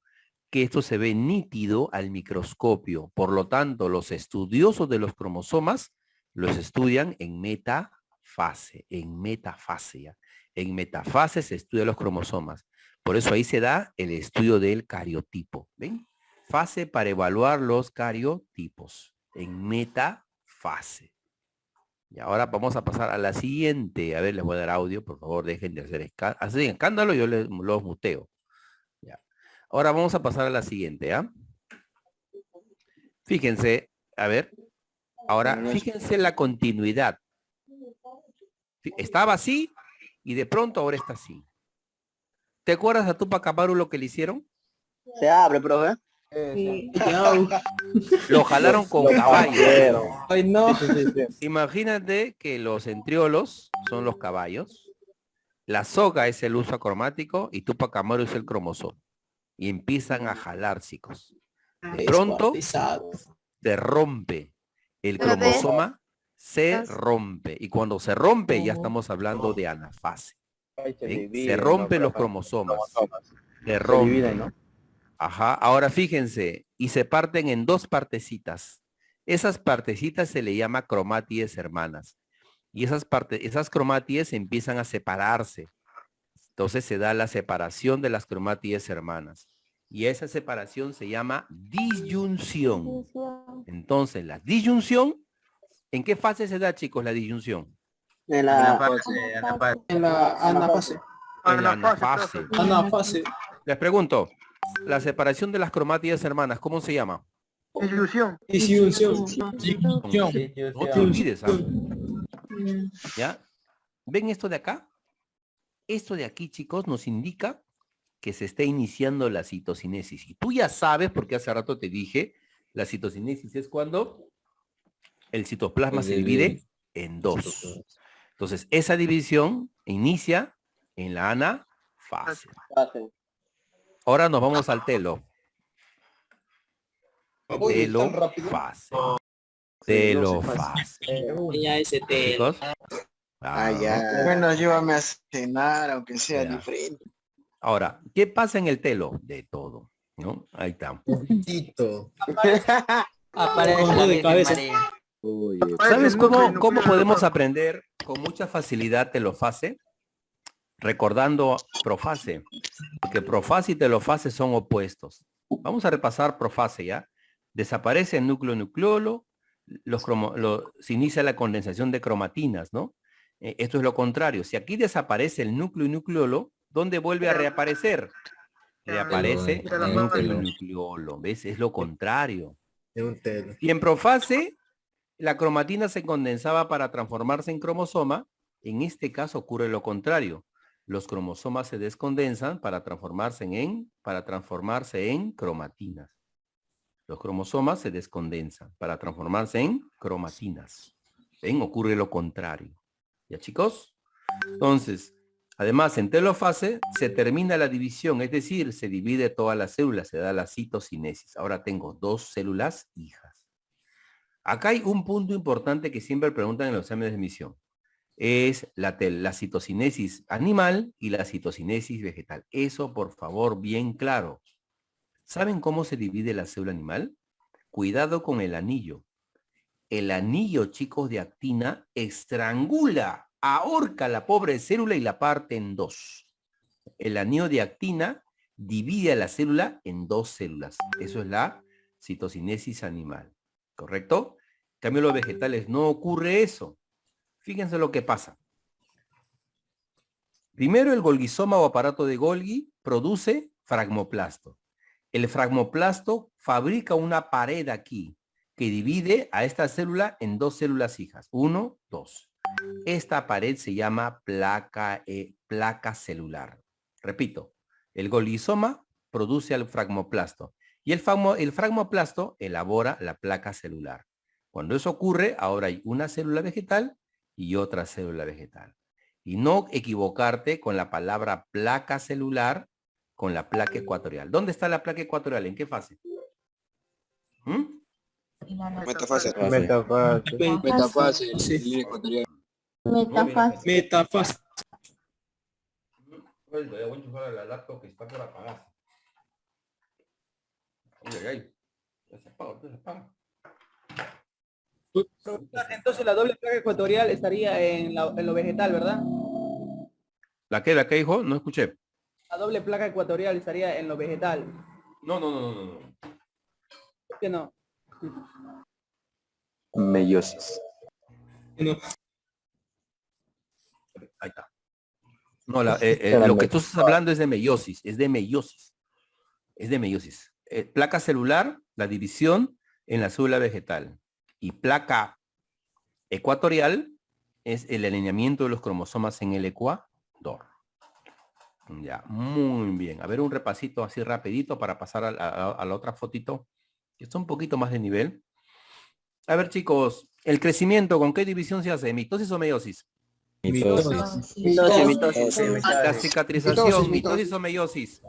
que esto se ve nítido al microscopio. Por lo tanto, los estudiosos de los cromosomas los estudian en metafase, ¿ya? En metafase se estudia los cromosomas. Por eso ahí se da el estudio del cariotipo. ¿Ven? Fase para evaluar los cariotipos. En metafase. Y ahora vamos a pasar a la siguiente. A ver, les voy a dar audio. Por favor, dejen de hacer escándalo. Yo los muteo. Ya. Ahora vamos a pasar a la siguiente. ¿Ah? Fíjense. A ver. Ahora, fíjense la continuidad. Estaba así y de pronto ahora está así. ¿Te acuerdas a Tupac Amaru lo que le hicieron? Se abre, profe. Sí. Lo jalaron con caballos. Ay, no. Imagínate que los centriolos son los caballos, la soga es el uso acromático y Tupac Amaru es el cromosoma. Y empiezan a jalar, chicos. De pronto se rompe. El cromosoma se rompe. Y cuando se rompe ya estamos hablando de anafase. Se rompen los cromosomas. Se rompen, ¿no? Ajá. Ahora fíjense, y se parten en dos partecitas. Esas partecitas se le llama cromátides hermanas. Y esas cromátides empiezan a separarse. Entonces se da la separación de las cromátides hermanas. Y esa separación se llama disyunción. Entonces, la disyunción, ¿en qué fase se da, chicos, la disyunción? En la anafase. Anafase. Les pregunto, la separación de las cromátides hermanas, ¿cómo se llama? Disyunción. No te olvides, ¿ah? ¿Ya? ¿Ven esto de acá? Esto de aquí, chicos, nos indica que se está iniciando la citocinesis. Y tú ya sabes, porque hace rato te dije, la citocinesis es cuando el citoplasma se divide en dos. Entonces, esa división inicia en la anafase. Ahora nos vamos al telo. Telofase. Telofase. Ya ese telo. Ya. Bueno, llévame a cenar, aunque sea diferente. Ahora, ¿qué pasa en el telo? De todo, ¿no? Ahí está. Aparece la Virgen María. ¿Sabes cómo podemos aprender con mucha facilidad telofase? Recordando profase. Porque profase y telofase son opuestos. Vamos a repasar profase, ¿ya? Desaparece el núcleo nucleolo, se inicia la condensación de cromatinas, ¿no? Esto es lo contrario. Si aquí desaparece el núcleo y nucleolo, ¿dónde vuelve a reaparecer? Reaparece el núcleo y nucleolo. ¿Ves? Es lo contrario. Y en profase, la cromatina se condensaba para transformarse en cromosoma. En este caso ocurre lo contrario. Los cromosomas se descondensan para transformarse en cromatinas. Los cromosomas se descondensan para transformarse en cromatinas. ¿Ven? Ocurre lo contrario. ¿Ya, chicos? Entonces, además, en telofase se termina la división, es decir, se divide todas las células, se da la citocinesis. Ahora tengo dos células hijas. Acá hay un punto importante que siempre preguntan en los exámenes de admisión. Es la citocinesis animal y la citocinesis vegetal. Eso, por favor, bien claro. ¿Saben cómo se divide la célula animal? Cuidado con el anillo. El anillo, chicos, de actina estrangula, ahorca la pobre célula y la parte en dos. El anillo de actina divide a la célula en dos células. Eso es la citocinesis animal. ¿Correcto? En cambio, en los vegetales no ocurre eso. Fíjense lo que pasa. Primero, el Golgisoma o aparato de Golgi produce fragmoplasto. El fragmoplasto fabrica una pared aquí que divide a esta célula en dos células hijas. 1, 2. Esta pared se llama placa celular. Repito, el Golgisoma produce al fragmoplasto y el fragmoplasto elabora la placa celular. Cuando eso ocurre, ahora hay una célula vegetal y otra célula vegetal. Y no equivocarte con la palabra placa celular con la placa ecuatorial. ¿Dónde está la placa ecuatorial? ¿En qué fase? Metafase. Metafase. Sí. Metafase. Voy a enchufar a la laptop que está por apagar. Ay. Ya se apaga. Entonces la doble placa ecuatorial estaría en lo vegetal, ¿verdad? ¿La qué dijo? No escuché. La doble placa ecuatorial estaría en lo vegetal. No. ¿Por qué no? Meiosis. No. Ahí está. No, lo que tú estás hablando es de meiosis. Placa celular, la división en la célula vegetal. Y placa ecuatorial es el alineamiento de los cromosomas en el ecuador. Ya, muy bien. A ver, un repasito así rapidito para pasar a la otra fotito. Que está un poquito más de nivel. A ver, chicos, el crecimiento, ¿con qué división se hace? ¿Mitosis o meiosis? Mitosis. La cicatrización, ¿mitosis o meiosis?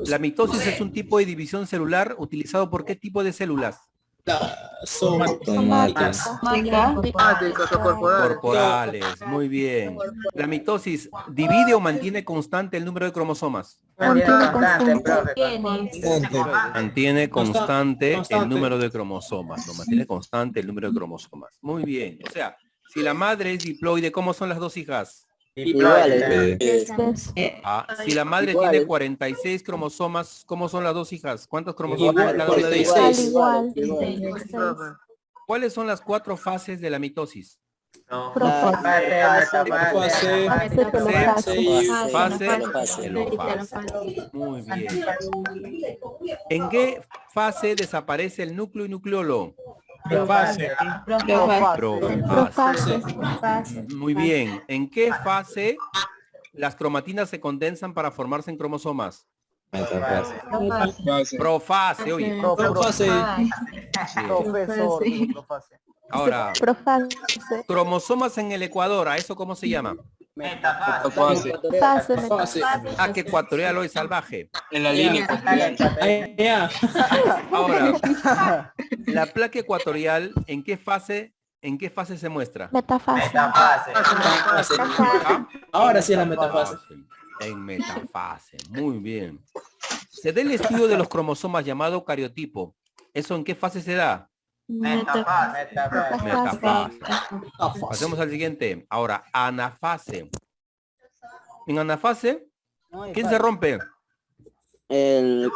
La mitosis es un tipo de división celular utilizado por ¿qué tipo de células? Somáticas. Corporales, muy bien. La mitosis divide o mantiene constante el número de cromosomas. Mantiene constante el número de cromosomas. Lo mantiene constante el número de cromosomas. Muy bien. O sea, si la madre es diploide, ¿cómo son las dos hijas? Iguales. Si la madre tiene 46 cromosomas, ¿cómo son las dos hijas? ¿Cuántos cromosomas tiene cada una de ellas? ¿Cuáles son las 4 fases de la mitosis? Fase, telofase. Muy bien. ¿En qué fase desaparece el núcleo y nucleolo? Profase. Profase. Muy bien. ¿En qué fase las cromatinas se condensan para formarse en cromosomas? Profase, oye. Profase. Profesor, profase. Ahora, cromosomas en el ecuador, ¿a eso cómo se llama? Metafase. Que ecuatorial hoy salvaje. En la línea ecuatorial. Ahora, la placa ecuatorial, ¿en qué fase se muestra? Metafase. Ahora sí es la metafase. En metafase, muy bien. Se da el estudio de los cromosomas llamado cariotipo. ¿Eso en qué fase se da? Metafase. Pasemos al siguiente. Ahora, anafase. En anafase, ¿quién se rompe? La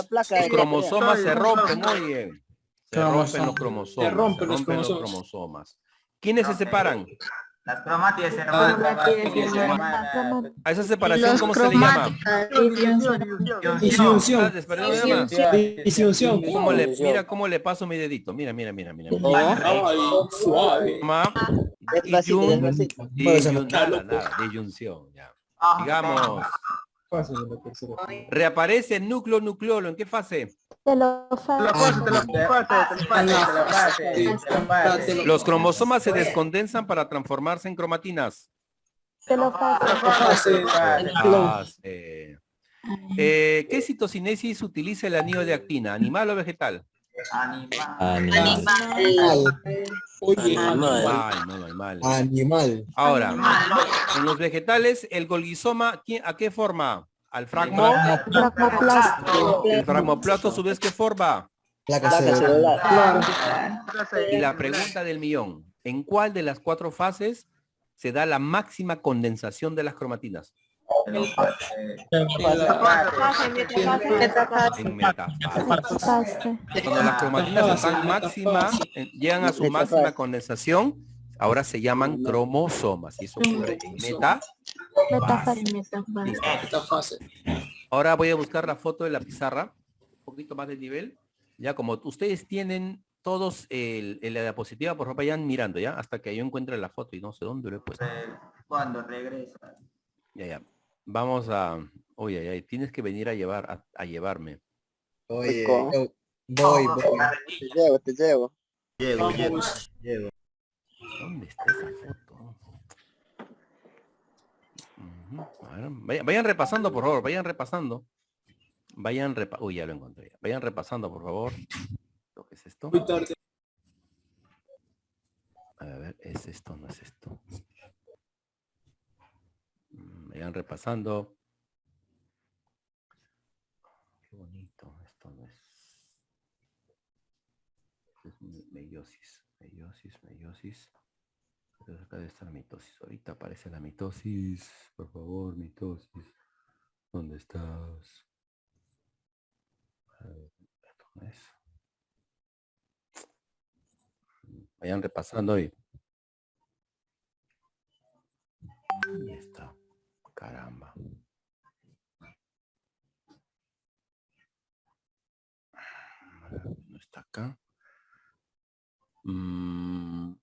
placa. Los cromosomas se rompen, oye. Se rompen los cromosomas. ¿Quiénes se separan? Las cromátides se roban. A esa separación, ¿cómo se le llama? Disyunción. Disyunción. Mira cómo le paso mi dedito. Mira. Suave. Disyunción. Ya. Digamos. Reaparece el núcleo nucleolo. ¿En qué fase? Los cromosomas se descondensan para transformarse en cromatinas. ¿Qué citocinesis utiliza el anillo de actina? ¿Animal o vegetal? Animal. Ahora, en los vegetales, el Golgisoma, ¿a qué forma? Al fragmoplasto. El fragmoplasto, a su vez, ¿qué forma? Placa celular. Y la pregunta del millón, ¿en cuál de las 4 fases se da la máxima condensación de las cromatinas? En metafase. Cuando las cromatinas están llegan a su máxima condensación, ahora se llaman cromosomas. Y eso ocurre en metafase. Ahora voy a buscar la foto de la pizarra, un poquito más de nivel. Ya como ustedes tienen todos la diapositiva, por favor vayan mirando, ya, hasta que yo encuentre la foto y no sé dónde lo he puesto. Cuando regresa. Ya. Vamos a... Oye, tienes que venir a llevarme. Oye, voy. Te llevo. Llego. ¿Dónde está esa foto? A ver, vayan repasando, por favor, vayan repasando. Uy, ya lo encontré. Vayan repasando, por favor. ¿Qué es esto? A ver, ¿es esto? ¿No es esto? Vayan repasando. Qué bonito. Esto no es. Es meiosis. meiosis. Entonces acá debe estar la mitosis. Ahorita aparece la mitosis. Por favor, mitosis. ¿Dónde estás? A ver, esto no es. Vayan repasando ahí. Ahí está. Caramba. No está acá. Un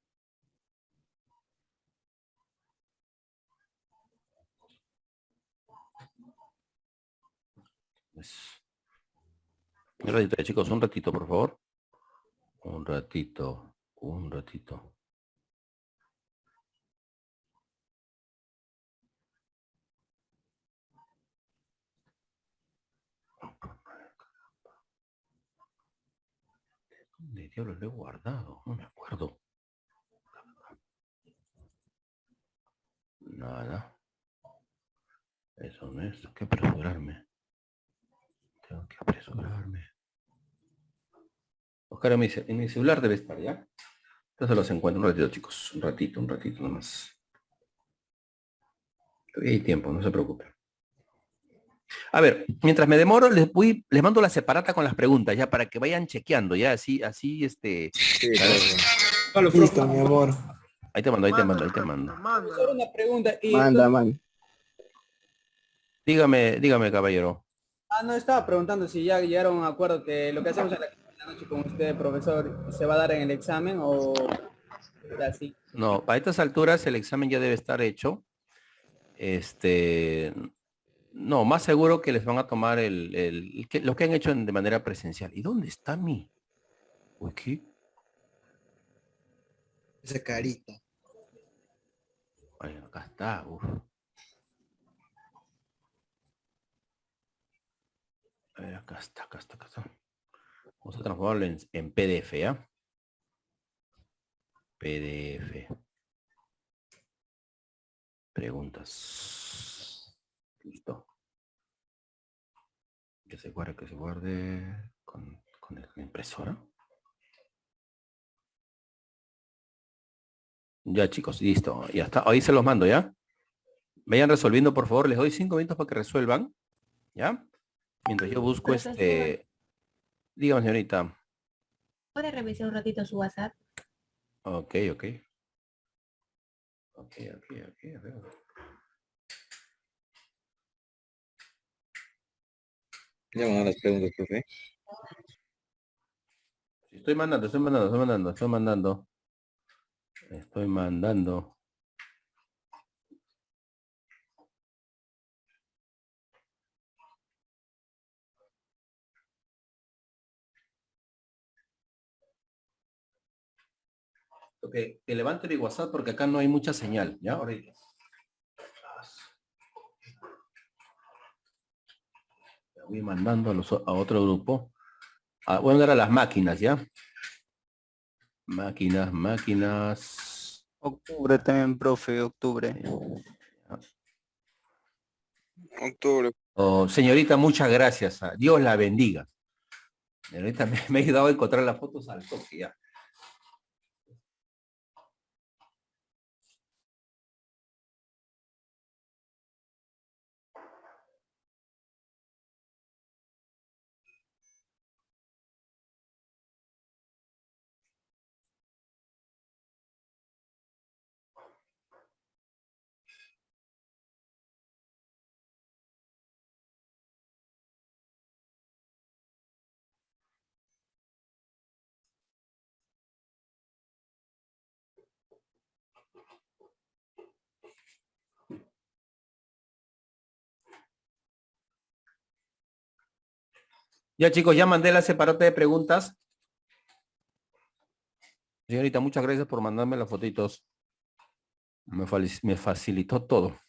ratito, chicos, un ratito, por favor. Un ratito, un ratito. ¿Dónde diablos lo he guardado? No me acuerdo. Nada. Eso no es. Tengo que apresurarme. Tengo que apresurarme. Oscar, en mi celular debe estar, ¿ya? Entonces los encuentro un ratito, chicos. Un ratito nomás. Todavía hay tiempo, no se preocupen. A ver, mientras me demoro, les mando la separata con las preguntas, ya, para que vayan chequeando, ya, así, Sí, Listo, mi amor. Ahí te mando. Solo una pregunta. Man. Dígame, caballero. No, estaba preguntando si ya llegaron a un acuerdo que lo que hacemos en la noche con usted, profesor, ¿se va a dar en el examen o así? No, a estas alturas el examen ya debe estar hecho. No, más seguro que les van a tomar lo que han hecho de manera presencial. ¿Y dónde está mi? Uy, ¿qué? Esa carita. Ay, acá está, uf. A ver, acá está. Vamos a transformarlo en PDF, ¿ya? PDF. Preguntas. Listo. Que se guarde con la impresora. Ya, chicos, listo. Ya está. Ahí se los mando, ¿ya? Vayan resolviendo, por favor. Les doy 5 minutos para que resuelvan. ¿Ya? Mientras yo busco Dígame, señorita. ¿Puede revisar un ratito su WhatsApp? Ok. A ver. Ya van a las preguntas, profe. Estoy mandando. Ok, que levante mi WhatsApp porque acá no hay mucha señal, ¿ya? Ahorita. Voy mandando a otro grupo. Voy a mandar a las máquinas, ¿ya? Máquinas. Octubre también, profe, octubre. Octubre. Oh, señorita, muchas gracias. Dios la bendiga. Señorita, me ha ayudado a encontrar las fotos al toque, ya. Ya, chicos, ya mandé la separata de preguntas. Señorita, muchas gracias por mandarme las fotitos. Me facilitó todo.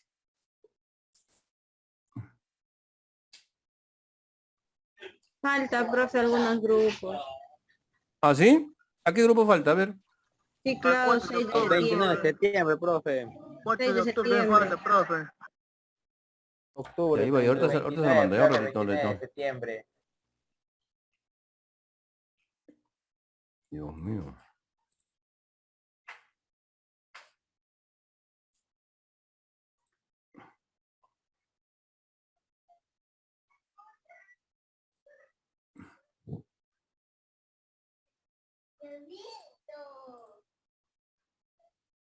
Falta, profe, algunos grupos. ¿Ah, sí? ¿A qué grupo falta? A ver. Sí, claro, 6 de 29 de septiembre, profe. 6 de septiembre. profe. Octubre. Ahí voy, ahorita se lo mando. Ya, un ratito. de septiembre. Dios mío.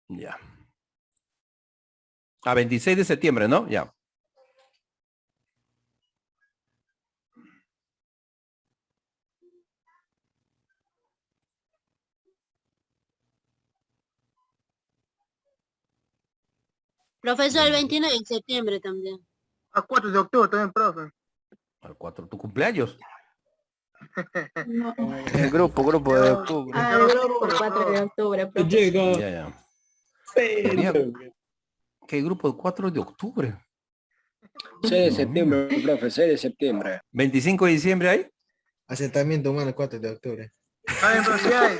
Ya. A 26 de septiembre, ¿no? Ya. Profesor, el 29 de septiembre también. A 4 de octubre también, profe. Al 4, tu cumpleaños. El grupo de octubre. Ah, el grupo 4 de octubre, profe. Llegó. Ya. Pero- ¿Qué grupo? El 4 de octubre. 6 de septiembre, profe, 6 de septiembre. 25 de diciembre hay. Asentamiento humano 4 de octubre. Ay, pero sí hay.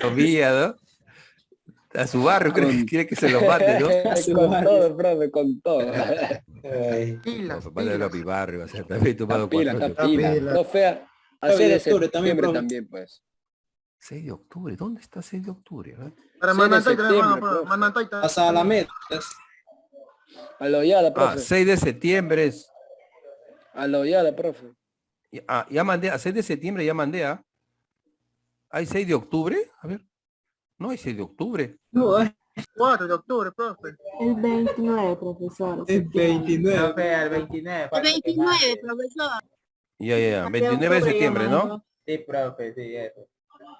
Todavía, ¿no? A su barrio quiere que se los mate, ¿no? Con todo, profe, con todo. Vale a mi barrio, o sea, también tomado 4 de Está octubre. pila. Profe, a 6 de septiembre también, pues. 6 de octubre, ¿dónde está 6 de octubre? A ver. Para 6 de Manantay también, septiembre, profe. profe. Manantay también. Hasta la meta. A la Ollada, profe. 6 de septiembre es. A la Ollada, profe. Ya mandé, a 6 de septiembre ya mandé, ¿ah? ¿Hay 6 de octubre? A ver. No hay 6 de octubre. No, es 4 de octubre, profe. El 29, profesor. 29. Profe, al 29. El 29, profesor. Ya. 29 de septiembre, ¿no? Sí, profe, sí, eso.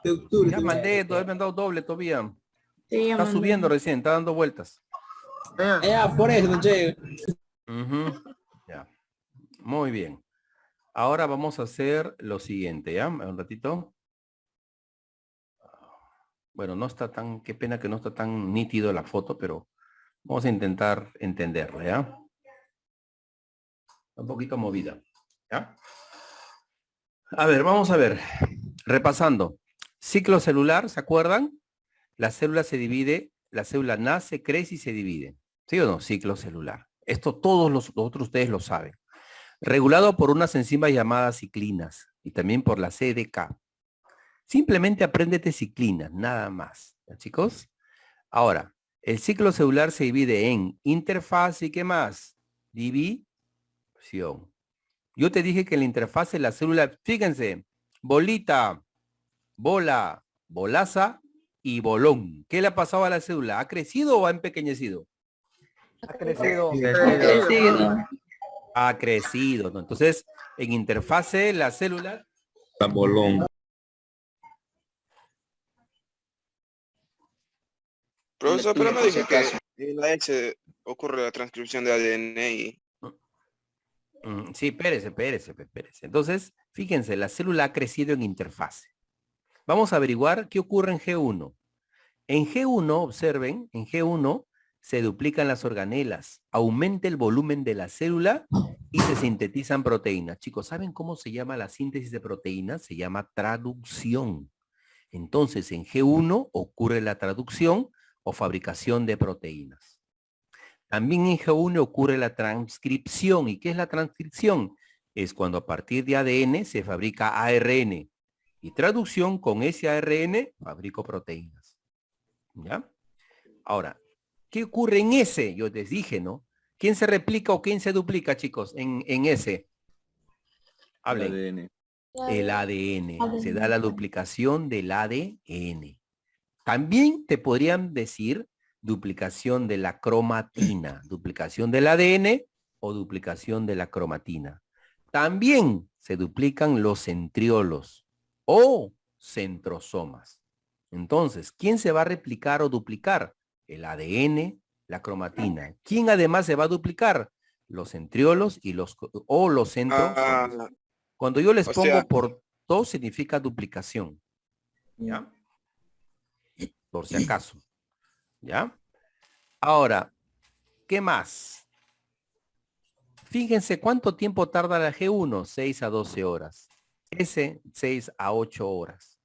De octubre. Ya mandé, todavía me han dado doble todavía. Sí, Está subiendo recién, está dando vueltas. Ya, por eso no llega. Ujú. Ya. Muy bien. Ahora vamos a hacer lo siguiente, ¿ya? Un ratito. Bueno, no está tan, qué pena que no está tan nítido la foto, pero vamos a intentar entenderla, ¿ya? Está un poquito movida, ¿ya? A ver, vamos a ver. Repasando. Ciclo celular, ¿se acuerdan? La célula se divide, la célula nace, crece y se divide. ¿Sí o no? Ciclo celular. Esto todos los otros ustedes lo saben. Regulado por unas enzimas llamadas ciclinas y también por la CDK. Simplemente apréndete ciclinas, nada más. ¿Ya, chicos? Ahora, el ciclo celular se divide en interfase y ¿qué más? División. Yo te dije que en la interfase la célula, fíjense, bolita, bola, bolaza y bolón. ¿Qué le ha pasado a la célula? ¿Ha crecido o ha empequeñecido? Ha crecido. Ha crecido, ¿no? Entonces, en interfase la célula... Bolón. Profesor, pero me dije que en la S ocurre la transcripción de ADN y... Sí, espérese. Entonces, fíjense, la célula ha crecido en interfase. Vamos a averiguar qué ocurre en G1. En G1, observen, en G1 se duplican las organelas, aumenta el volumen de la célula y se sintetizan proteínas. Chicos, ¿saben cómo se llama la síntesis de proteínas? Se llama traducción. Entonces, en G1 ocurre la traducción o fabricación de proteínas. También en G1 ocurre la transcripción. ¿Y qué es la transcripción? Es cuando a partir de ADN se fabrica ARN. Y traducción, con ese ARN fabrico proteínas. ¿Ya? Ahora, ¿qué ocurre en S? Yo les dije, ¿no? ¿Quién se replica o quién se duplica, chicos, en S? Hablen. El ADN. Se da la duplicación del ADN. También te podrían decir duplicación de la cromatina. Duplicación del ADN o duplicación de la cromatina. También se duplican los centriolos o centrosomas. Entonces, ¿quién se va a replicar o duplicar? El ADN, la cromatina. ¿Quién además se va a duplicar? Los centriolos y los centrosomas. Cuando yo les pongo por 2 significa duplicación. ¿Ya? Por si acaso. ¿Ya? Ahora, ¿qué más? Fíjense cuánto tiempo tarda la G1, 6 a 12 horas. S, 6 a 8 horas.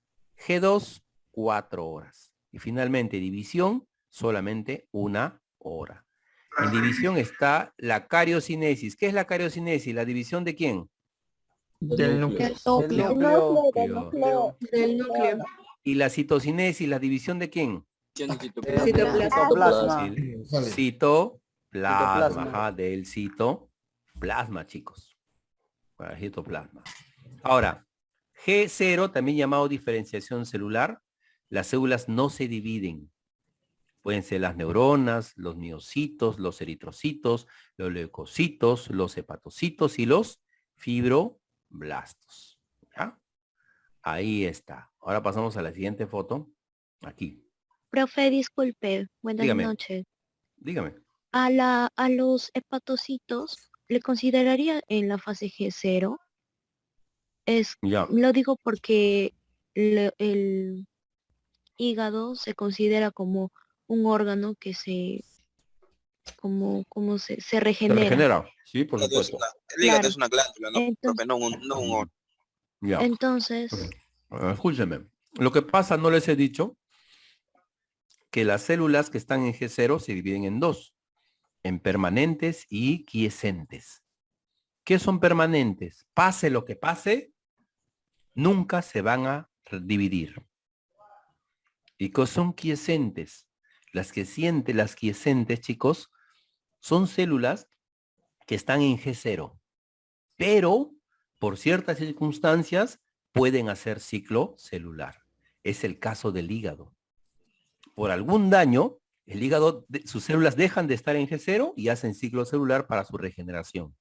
G2, 4 horas. Y finalmente, división, solamente 1 hora. En división está la cariocinesis. ¿Qué es la cariocinesis? ¿La división de quién? Del núcleo. Del núcleo. ¿Y la citocinesis, la división de quién? Citoplasma. Citoplasma, ajá, del citoplasma, chicos. Para citoplasma. Ahora, G0, también llamado diferenciación celular, las células no se dividen. Pueden ser las neuronas, los miocitos, los eritrocitos, los leucocitos, los hepatocitos y los fibroblastos. ¿Ya? Ahí está. Ahora pasamos a la siguiente foto. Aquí. Profe, disculpe. Buenas Dígame. noches. Dígame. A los hepatocitos, ¿le consideraría en la fase G0? Ya. Lo digo porque el hígado se considera como un órgano que se Se regenera. regenera. Sí, por supuesto. El hígado Claro. es una glándula, ¿no? Entonces- No un órgano. Ya. Entonces, Escúcheme. Lo que pasa, no les he dicho, que las células que están en G0 se dividen en dos, en permanentes y quiescentes. ¿Qué son permanentes? Pase lo que pase, nunca se van a dividir. ¿Y qué son quiescentes? Las quiescentes, chicos, son células que están en G0, pero por ciertas circunstancias pueden hacer ciclo celular. Es el caso del hígado. Por algún daño, el hígado, sus células dejan de estar en G0 y hacen ciclo celular para su regeneración.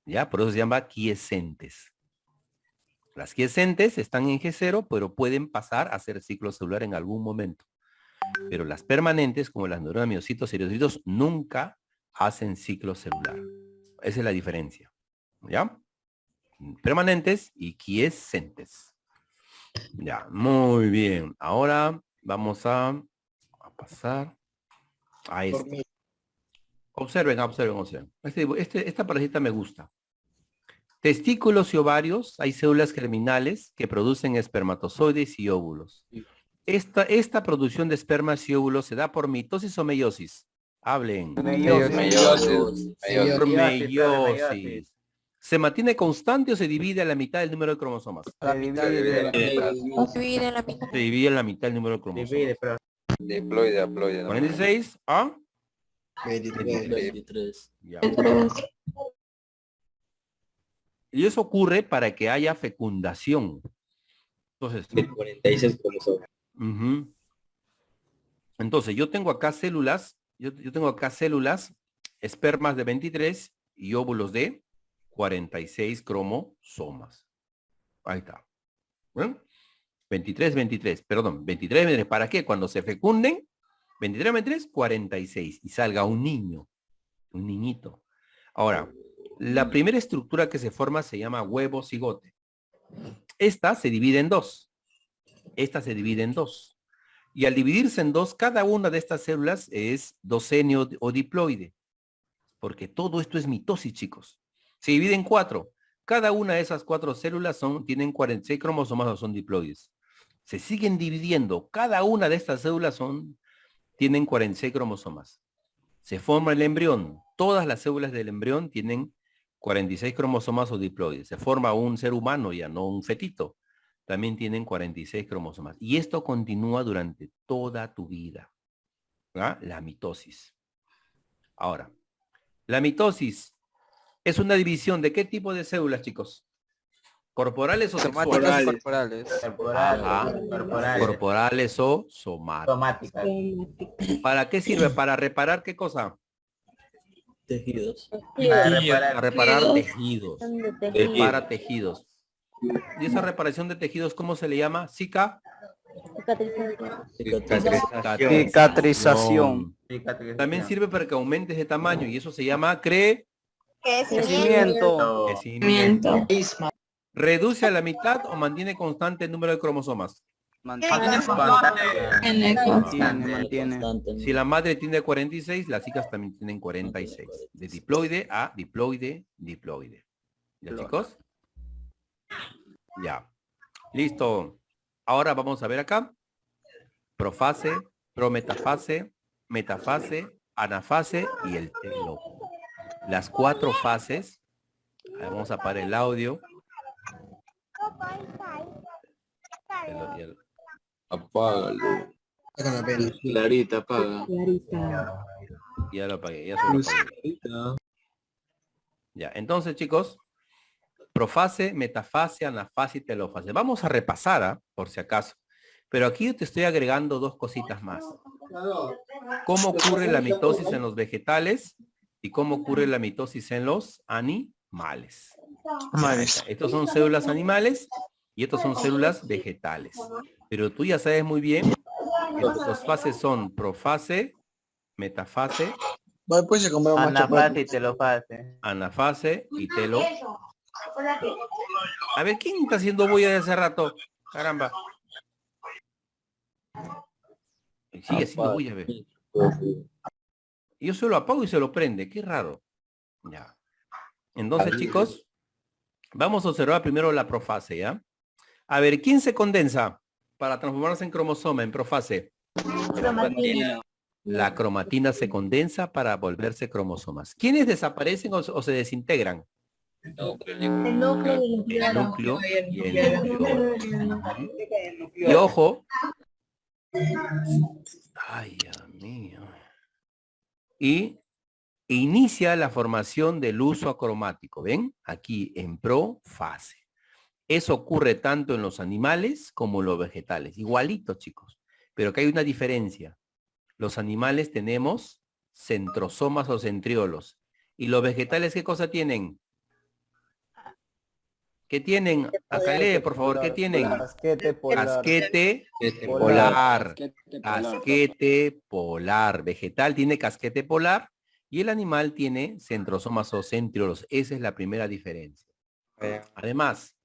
¿Ya? Por eso se llama quiescentes. Las quiescentes están en G0, pero pueden pasar a hacer ciclo celular en algún momento. Pero las permanentes, como las neuronas, miocitos y eritrocitos, nunca hacen ciclo celular. Esa es la diferencia. ¿Ya? Permanentes y quiescentes. Ya, muy bien. Ahora vamos a pasar a esto. Observen. Esta parejita me gusta. Testículos y ovarios, hay células germinales que producen espermatozoides y óvulos. Esta producción de espermas y óvulos se da por mitosis o meiosis. Hablen. Meiosis. Por meiosis. ¿Se mantiene constante o se divide a la mitad del número de cromosomas? La mitad de Se divide en la mitad del número de cromosomas. Diploide. 46 a 23. Ya. Y eso ocurre para que haya fecundación. Entonces, 46 cromosomas. ujú. Entonces, yo tengo acá células, espermas de 23 y óvulos de 46 cromosomas. Ahí está. ¿Ven? 23, ¿para qué? Cuando se fecunden, 23, 46 y salga un niño, un niñito. Ahora, la primera estructura que se forma se llama huevo cigote. Esta se divide en dos. Y al dividirse en dos, cada una de estas células es docenio o diploide. Porque todo esto es mitosis, chicos. Se divide en 4. Cada una de esas 4 células tienen 46 cromosomas o son diploides. Se siguen dividiendo. Cada una de estas células tienen 46 cromosomas. Se forma el embrión. Todas las células del embrión tienen 46 cromosomas o diploides. Se forma un ser humano ya, no un fetito. También tienen 46 cromosomas. Y esto continúa durante toda tu vida. ¿Ah? La mitosis. Ahora, la mitosis es una división de qué tipo de células, chicos? ¿Corporales o sexuales? Corporales o somáticas. ¿Para qué sirve? ¿Para reparar qué cosa? Tejidos. Para reparar tejidos. Para tejidos. ¿Y esa reparación de tejidos cómo se le llama? Cicatrización. También sirve para que aumentes de tamaño y eso se llama Crecimiento. ¿Reduce a la mitad o mantiene constante el número de cromosomas? Mantiene. Si la madre tiene 46, las hijas también tienen 46. De diploide a diploide. ¿Ya, chicos? Ya. Listo. Ahora vamos a ver acá. Profase, prometafase, metafase, anafase y el telo. Las 4 fases. Vamos a apagar el audio. Apágalo. Clarita, apaga. Ya lo apagué, ya se lo apagué. Ya, entonces, chicos, Profase, metafase, anafase y telofase. Vamos a repasar, ¿ah? Por si acaso. Pero aquí yo te estoy agregando dos cositas más. ¿Cómo ocurre la mitosis en los vegetales y cómo ocurre la mitosis en los animales? Estos son células animales y estos son células vegetales. Pero tú ya sabes muy bien que las fases son profase, metafase, Anafase y telofase. anafase y telo. A ver, ¿quién está haciendo bulla de hace rato? Caramba. Sigue haciendo bulla, ve. Yo se lo apago y se lo prende. Qué raro. Ya. Entonces, chicos, vamos a observar primero la profase, ¿ya? A ver, ¿quién se condensa para transformarse en cromosoma, en profase? Cromatina. La cromatina se condensa para volverse cromosomas. ¿Quiénes desaparecen o se desintegran? El núcleo y el El núcleo y el nucleolo. Y ojo. Ay, Dios mío. Y inicia la formación del uso acromático. ¿Ven? Aquí en profase. Eso ocurre tanto en los animales como en los vegetales. Igualito, chicos. Pero que hay una diferencia. Los animales tenemos centrosomas o centriolos. ¿Y los vegetales qué cosa tienen? ¿Qué tienen? Acá lee, por favor, ¿qué tienen? Casquete polar. Casquete polar. Casquete polar. Vegetal tiene casquete polar y el animal tiene centrosomas o centriolos. Esa es la primera diferencia. Además,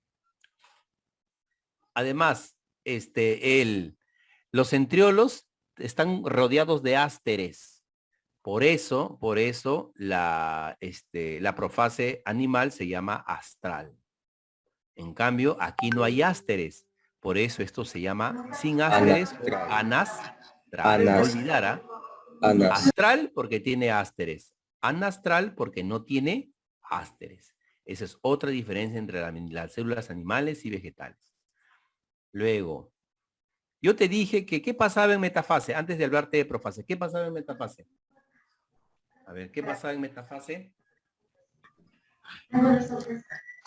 los centriolos están rodeados de ásteres. Por eso la profase animal se llama astral. En cambio, aquí no hay ásteres. Por eso esto se llama sin ásteres o anastral. No olvidar, ¿ah? Astral porque tiene ásteres. Anastral porque no tiene ásteres. Esa es otra diferencia entre las células animales y vegetales. Luego, yo te dije que ¿qué pasaba en metafase? Antes de hablarte de profase. ¿Qué pasaba en metafase? A ver, ¿qué pasaba en metafase? La máxima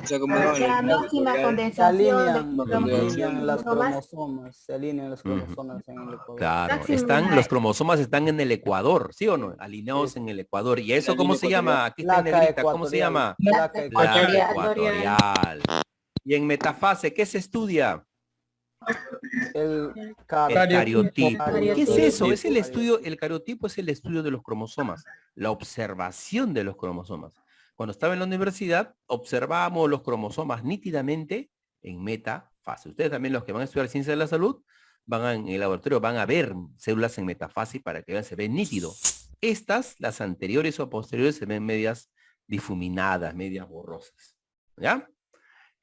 Se condensación alinean las cromosomas. Se alinean los cromosomas en el ecuador. Claro, los cromosomas están en el ecuador, ¿sí o no? Alineados en el ecuador. ¿Y eso cómo se llama? Aquí está en negrita, ¿cómo se llama? Placa ecuatorial. Y en metafase, ¿qué se estudia? El cariotipo. ¿Qué es eso? Es el estudio, el cariotipo es el estudio de los cromosomas, la observación de los cromosomas. Cuando estaba en la universidad, observábamos los cromosomas nítidamente en metafase. Ustedes también, los que van a estudiar ciencia de la salud, en el laboratorio, van a ver células en metafase para que vean, se ven nítido. Estas, las anteriores o posteriores, se ven medias difuminadas, medias borrosas. ¿Ya?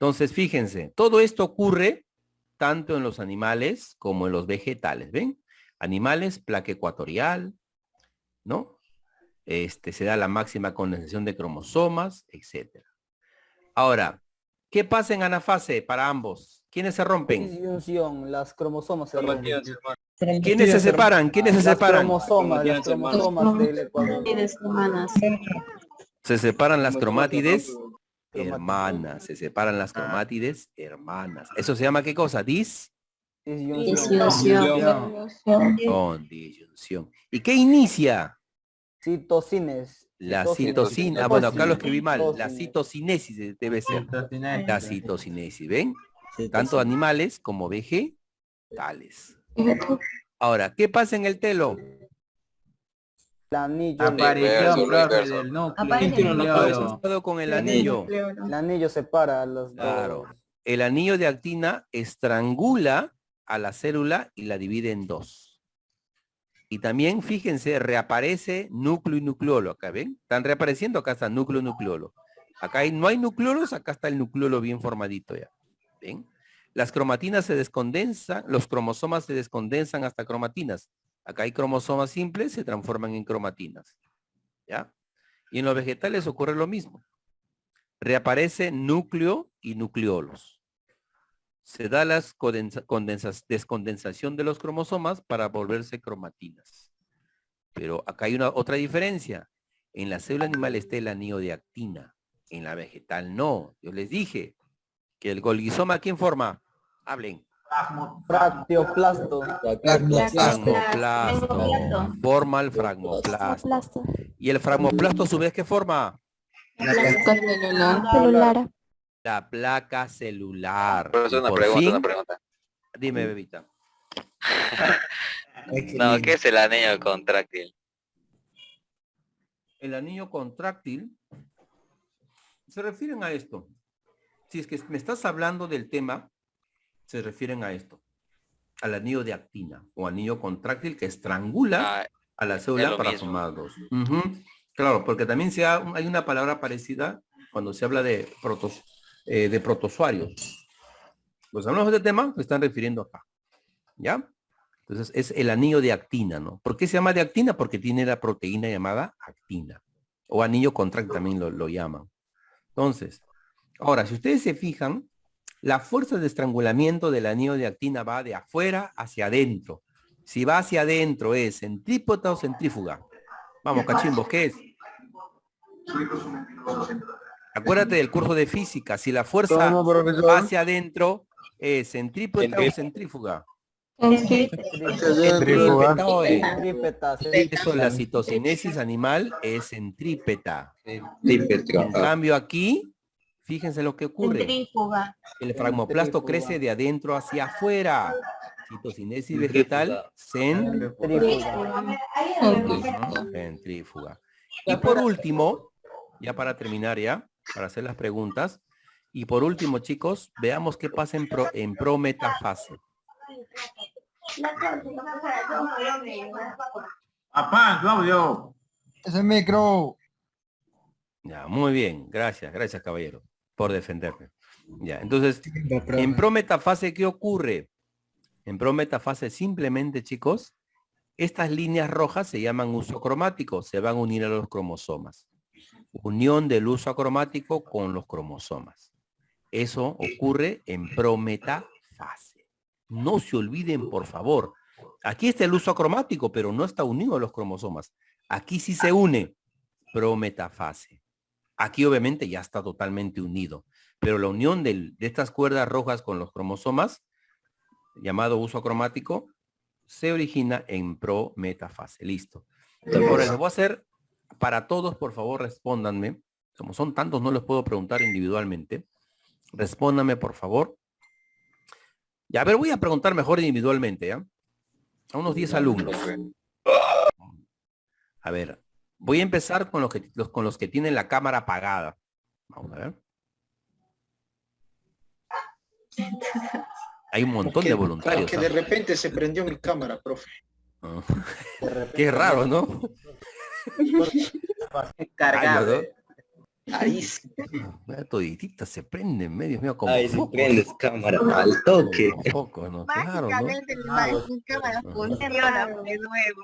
Entonces, fíjense, todo esto ocurre tanto en los animales como en los vegetales. ¿Ven? Animales, placa ecuatorial, ¿no? Se da la máxima condensación de cromosomas, etc. Ahora, ¿qué pasa en anafase para ambos? ¿Quiénes se rompen? Disyunción, las cromosomas se rompen. ¿Quiénes se separan? ¿Quiénes se separan? Las cromosomas del ecuador. Se separan las cromátides hermanas. Se separan las cromátides hermanas. ¿Eso se llama qué cosa? Disyunción. ¿Y qué inicia? Citocines. La citocina. Bueno, acá lo escribí mal. La citocinesis debe ser. La citocinesis, ¿ven? Tanto animales como vegetales. Ahora, ¿qué pasa en el telo? El anillo. Aparición, profe, del núcleo. Con el anillo. El anillo separa a los dos. Claro. El anillo de actina estrangula a la célula y la divide en dos. Y también, fíjense, reaparece núcleo y nucleolo. Acá, ¿ven? Están reapareciendo, acá está núcleo y nucleolo. Acá no hay nucleolos, acá está el nucleolo bien formadito ya. ¿Ven? Las cromatinas se descondensan, los cromosomas se descondensan hasta cromatinas. Acá hay cromosomas simples, se transforman en cromatinas. ¿Ya? Y en los vegetales ocurre lo mismo. Reaparece núcleo y nucleolos. Se da la descondensación de los cromosomas para volverse cromatinas. Pero acá hay otra diferencia. En la célula animal está el anillo de actina. En la vegetal no. Yo les dije que el Golgizoma, ¿quién forma? Hablen. Fractioplasto. Fragmoplasto. Forma el fragmoplasto. ¿Y el fragmoplasto a su vez qué forma? Celular. La placa celular. Profesor, Y una por pregunta, fin- una pregunta. Dime, bebita. No, ¿qué es el anillo contráctil? El anillo contráctil se refieren a esto. Si es que me estás hablando del tema, se refieren a esto. Al anillo de actina o anillo contráctil que estrangula a la es célula lo para mismo. formar dos. Claro, porque también hay una palabra parecida cuando se habla de protozoarios. Los hablamos de tema, se están refiriendo acá. ¿Ya? Entonces es el anillo de actina, ¿no? ¿Por qué se llama de actina? Porque tiene la proteína llamada actina. O anillo contráctil también lo llaman. Entonces, ahora, si ustedes se fijan, la fuerza de estrangulamiento del anillo de actina va de afuera hacia adentro. Si va hacia adentro, ¿es centrípeta o centrífuga? Vamos, cachimbos, ¿qué es? Acuérdate del curso de física. Si la fuerza va hacia adentro, ¿es centrípeta o centrífuga? Centrípeta o es. Eso, la citocinesis animal es centrípeta. En cambio aquí, fíjense lo que ocurre. Centrífuga. El fragmoplasto crece de adentro hacia afuera. Citocinesis vegetal, centrífuga. Y por último, ya para terminar ya, para hacer las preguntas, y por último, chicos, veamos qué pasa en prometafase. Papá, Claudio. Ese micro. Ya, muy bien, gracias, caballero, por defenderme. Ya, entonces, en prometafase, ¿qué ocurre? En prometafase simplemente, chicos, estas líneas rojas se llaman uso cromático, se van a unir a los cromosomas. Unión del uso acromático con los cromosomas. Eso ocurre en prometafase. No se olviden, por favor. Aquí está el uso acromático, pero no está unido a los cromosomas. Aquí sí se une. Prometafase. Aquí obviamente ya está totalmente unido. Pero la unión de estas cuerdas rojas con los cromosomas, llamado uso acromático, se origina en prometafase. Listo. Ahora les voy a hacer, para todos, por favor, respóndanme. Como son tantos, no les puedo preguntar individualmente. Respóndanme, por favor. Ya, a ver, voy a preguntar mejor individualmente, ¿ya? A unos 10 alumnos. A ver, voy a empezar con los que tienen la cámara apagada. Vamos a ver. Hay un montón de voluntarios. Que de repente se prendió mi cámara, profe. Oh. Qué raro, ¿no? Cargado. Ahí sí. Toditita se prende en medio mío como Ahí sí focos. prendes cámara al toque. Como focos, ¿no? Claro, ¿no? Mi cámara funciona de nuevo.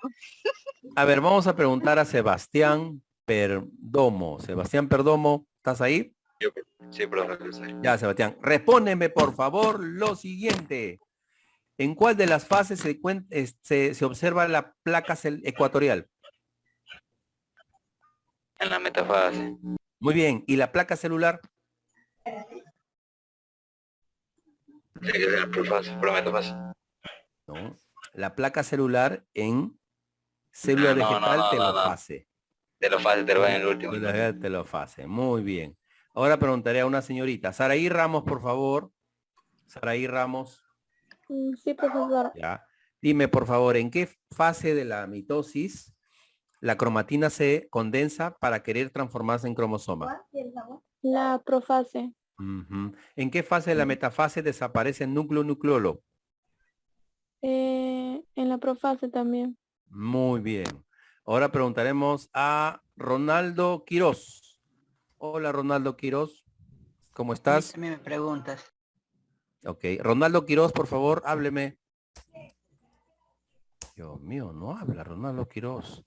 A ver, vamos a preguntar a Sebastián Perdomo. Sebastián Perdomo, ¿estás ahí? Sí, profe. Ya, Sebastián. Respóndeme, por favor, lo siguiente. ¿En cuál de las fases se observa la placa ecuatorial? En la metafase. Muy bien. ¿Y la placa celular? Tiene que ser prometafase. No. La placa celular en célula vegetal telofase. Telofase, te lo va en el último. Telofase. Muy bien. Ahora preguntaré a una señorita. Saraí Ramos, por favor. Saraí Ramos. Sí, profesor. Ya. Dime, por favor, ¿en qué fase de la mitosis la cromatina se condensa para querer transformarse en cromosoma? La profase. ¿En qué fase de la metafase desaparece el núcleo nucleolo? En la profase también. Muy bien. Ahora preguntaremos a Ronaldo Quirós. Hola, Ronaldo Quirós. ¿Cómo estás? También me preguntas. Ok. Ronaldo Quirós, por favor, hábleme. Dios mío, no habla Ronaldo Quirós.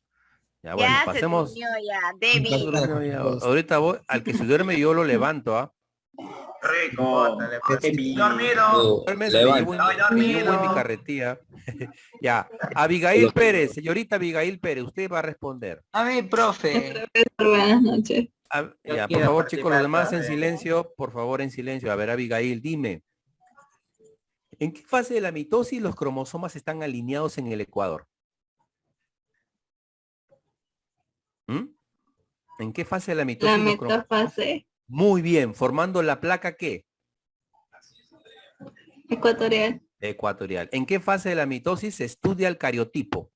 Ya, bueno, Ya pasemos. se durmió ya, David. Ahorita voy, al que se duerme yo lo levanto, ¿ah? Rico. Dormido. Duerme, me llevo en mi carretilla. Ya. Abigail Pérez, señorita Abigail Pérez, usted va a responder. A mí, profe. Buenas noches. Ya, por favor, chicos, los demás en silencio, por favor, en silencio. A ver, Abigail, dime. ¿En qué fase de la mitosis los cromosomas están alineados en el ecuador? ¿Mm? ¿En qué fase de la mitosis? La metafase Muy bien, formando la placa ¿qué? ecuatorial. Ecuatorial. ¿En qué fase de la mitosis se estudia el cariotipo?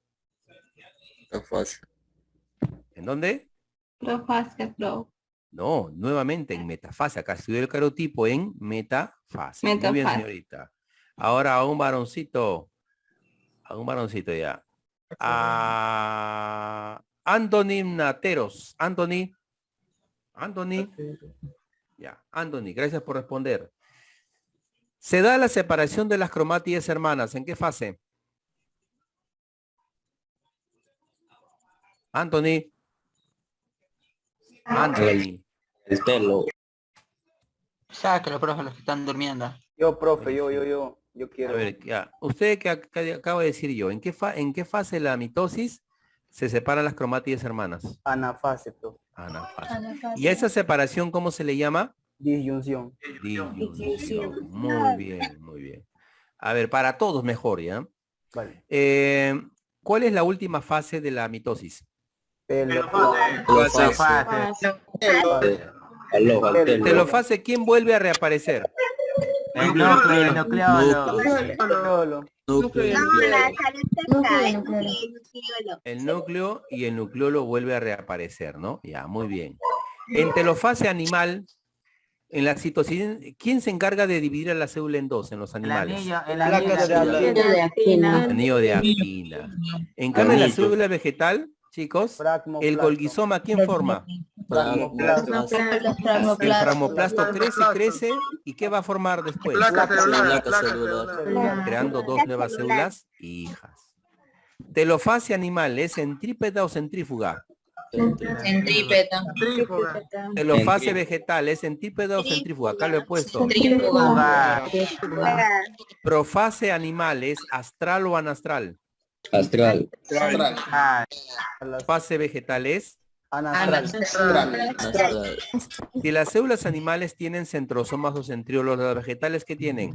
¿En dónde? Profase, pro. No, nuevamente en metafase. Acá estudia el cariotipo en metafase. Muy bien, señorita. Ahora a un varoncito. A un varoncito ya. A Anthony Nateros. Anthony. Ya, Anthony, gracias por responder. Se da la separación de las cromátides hermanas. ¿En qué fase? Anthony. El pelo. Sáquelo, profe, los que están durmiendo. Yo, profe, yo quiero. A ver, ya. Usted que acaba de decir yo, ¿en qué fase de la mitosis se separan las cromátides hermanas? Anafase, profe. Anafase. ¿Y a esa separación cómo se le llama? Disyunción. Disyunción. Muy bien, muy bien. A ver, para todos mejor, ¿ya? Vale. ¿Cuál es la última fase de la mitosis? Telofase, ¿quién vuelve a reaparecer? El nucleolo. El núcleo y el nucleolo vuelve a reaparecer, ¿no? Ya, muy bien. En telofase animal, en la citosina, ¿quién se encarga de dividir a la célula en dos en los animales? El Anillo de actina. En cambio, en la célula vegetal, chicos, el golgizoma, ¿quién forma? El fragmoplasto crece, ¿y qué va a formar después? Creando dos nuevas células hijas. Telofase animal, ¿es centrípeta o centrífuga? Centrípeta. Telofase vegetal, ¿es centrípeta o centrífuga? Acá lo he puesto. Centrífuga. Profase animal, ¿es astral o anastral? Astral. Fase vegetal es si las células animales tienen centrosomas o centriolos, las vegetales ¿qué tienen?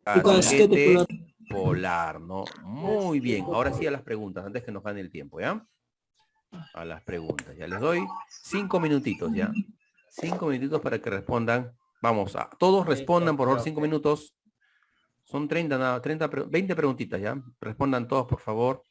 Casquete polar, ¿no? Muy bien. Ahora sí a las preguntas, antes que nos gane el tiempo, ¿ya? A las preguntas. Ya les doy 5 minutitos, ¿ya? 5 minutitos para que respondan. Vamos, todos respondan, por favor, 5 minutos. Son 20 preguntitas, ¿ya? Respondan todos, por favor.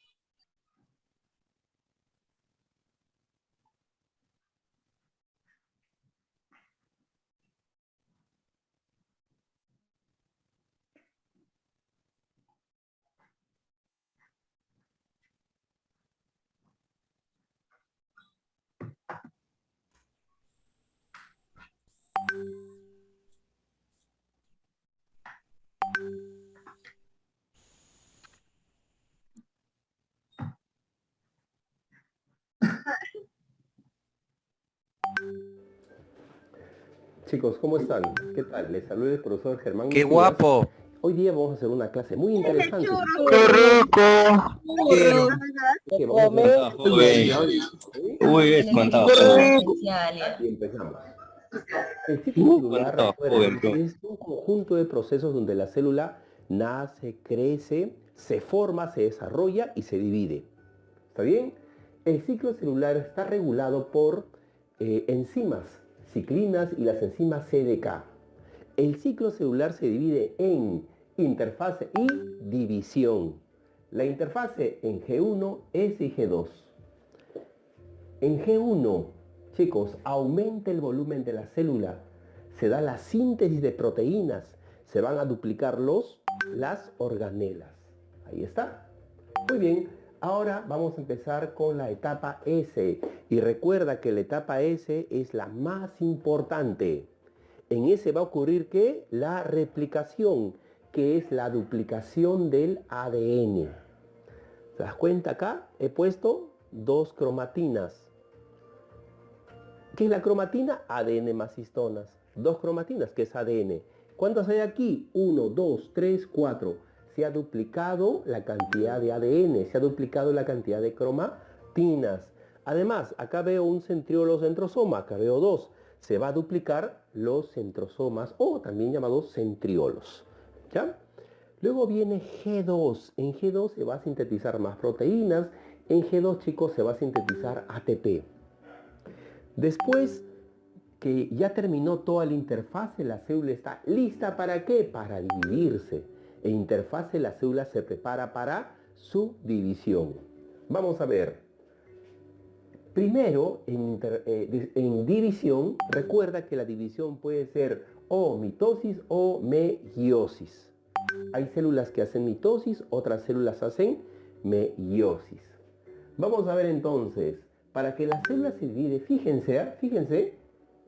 Chicos, ¿cómo están? ¿Qué tal? Les saluda el profesor Germán. ¡Qué guapo! Hoy día vamos a hacer una clase muy interesante. ¡Qué rico! Uy, espantado. Y empezamos. El ciclo celular, recuerden, es un conjunto de procesos donde la célula nace, crece, se forma, se desarrolla y se divide. ¿Está bien? El ciclo celular está regulado por enzimas, ciclinas y las enzimas CDK. El ciclo celular se divide en interfase y división. La interfase en G1, S y G2. En G1, chicos, aumenta el volumen de la célula, se da la síntesis de proteínas, se van a duplicar las organelas. Ahí está. Muy bien, ahora vamos a empezar con la etapa S. Y recuerda que la etapa S es la más importante. En S va a ocurrir ¿qué? La replicación, que es la duplicación del ADN. ¿Te das cuenta acá? He puesto 2 cromatinas. ¿Qué es la cromatina? ADN más histonas. 2 cromatinas, que es ADN. ¿Cuántas hay aquí? 1, 2, 3, 4. Se ha duplicado la cantidad de ADN, se ha duplicado la cantidad de cromatinas. Además, acá veo un centriolo centrosoma, acá veo dos. Se va a duplicar los centrosomas o también llamados centriolos. ¿Ya? Luego viene G2. En G2 se va a sintetizar más proteínas. En G2, chicos, se va a sintetizar ATP. Después que ya terminó toda la interfase, la célula está lista ¿para qué? Para dividirse. En interfase la célula se prepara para su división. Vamos a ver. Primero, en división, recuerda que la división puede ser o mitosis o meiosis. Hay células que hacen mitosis, otras células hacen meiosis. Vamos a ver entonces, para que la célula se divide, fíjense,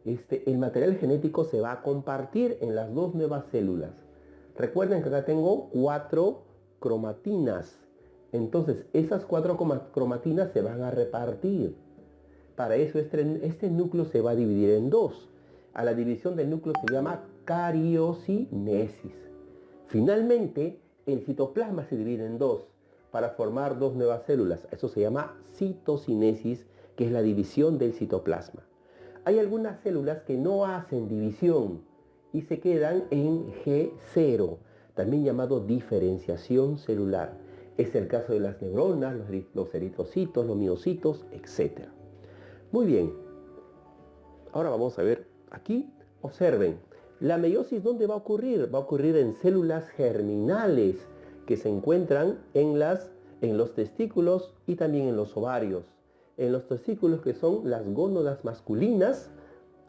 el material genético se va a compartir en las dos nuevas células. Recuerden que acá tengo 4 cromatinas. Entonces, esas 4 cromatinas se van a repartir. Para eso este núcleo se va a dividir en dos. A la división del núcleo se llama cariocinesis. Finalmente, el citoplasma se divide en dos para formar dos nuevas células. Eso se llama citocinesis, que es la división del citoplasma. Hay algunas células que no hacen división y se quedan en G0, también llamado diferenciación celular. Es el caso de las neuronas, los eritrocitos, los miocitos, etc. Muy bien. Ahora vamos a ver aquí. Observen. La meiosis, ¿dónde va a ocurrir? Va a ocurrir en células germinales que se encuentran en los testículos y también en los ovarios. En los testículos, que son las gónadas masculinas,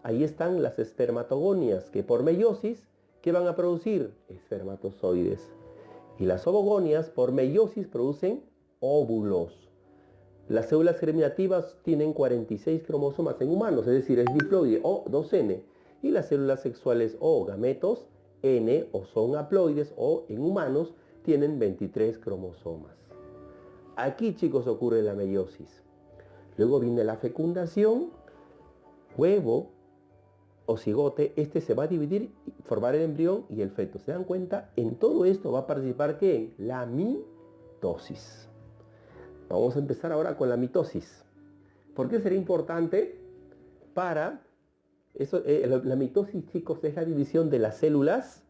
ahí están las espermatogonias, que por meiosis, ¿qué van a producir? Espermatozoides. Y las ovogonias, por meiosis, producen óvulos. Las células germinativas tienen 46 cromosomas en humanos, es decir, es diploide o 2N. Y las células sexuales o gametos, N, o son haploides o en humanos, tienen 23 cromosomas. Aquí, chicos, ocurre la meiosis. Luego viene la fecundación, huevo o cigote. Este se va a dividir, formar el embrión y el feto. ¿Se dan cuenta? En todo esto va a participar ¿qué? La mitosis. Vamos a empezar ahora con la mitosis. ¿Por qué sería importante? Para eso, la mitosis, chicos, es la división de las células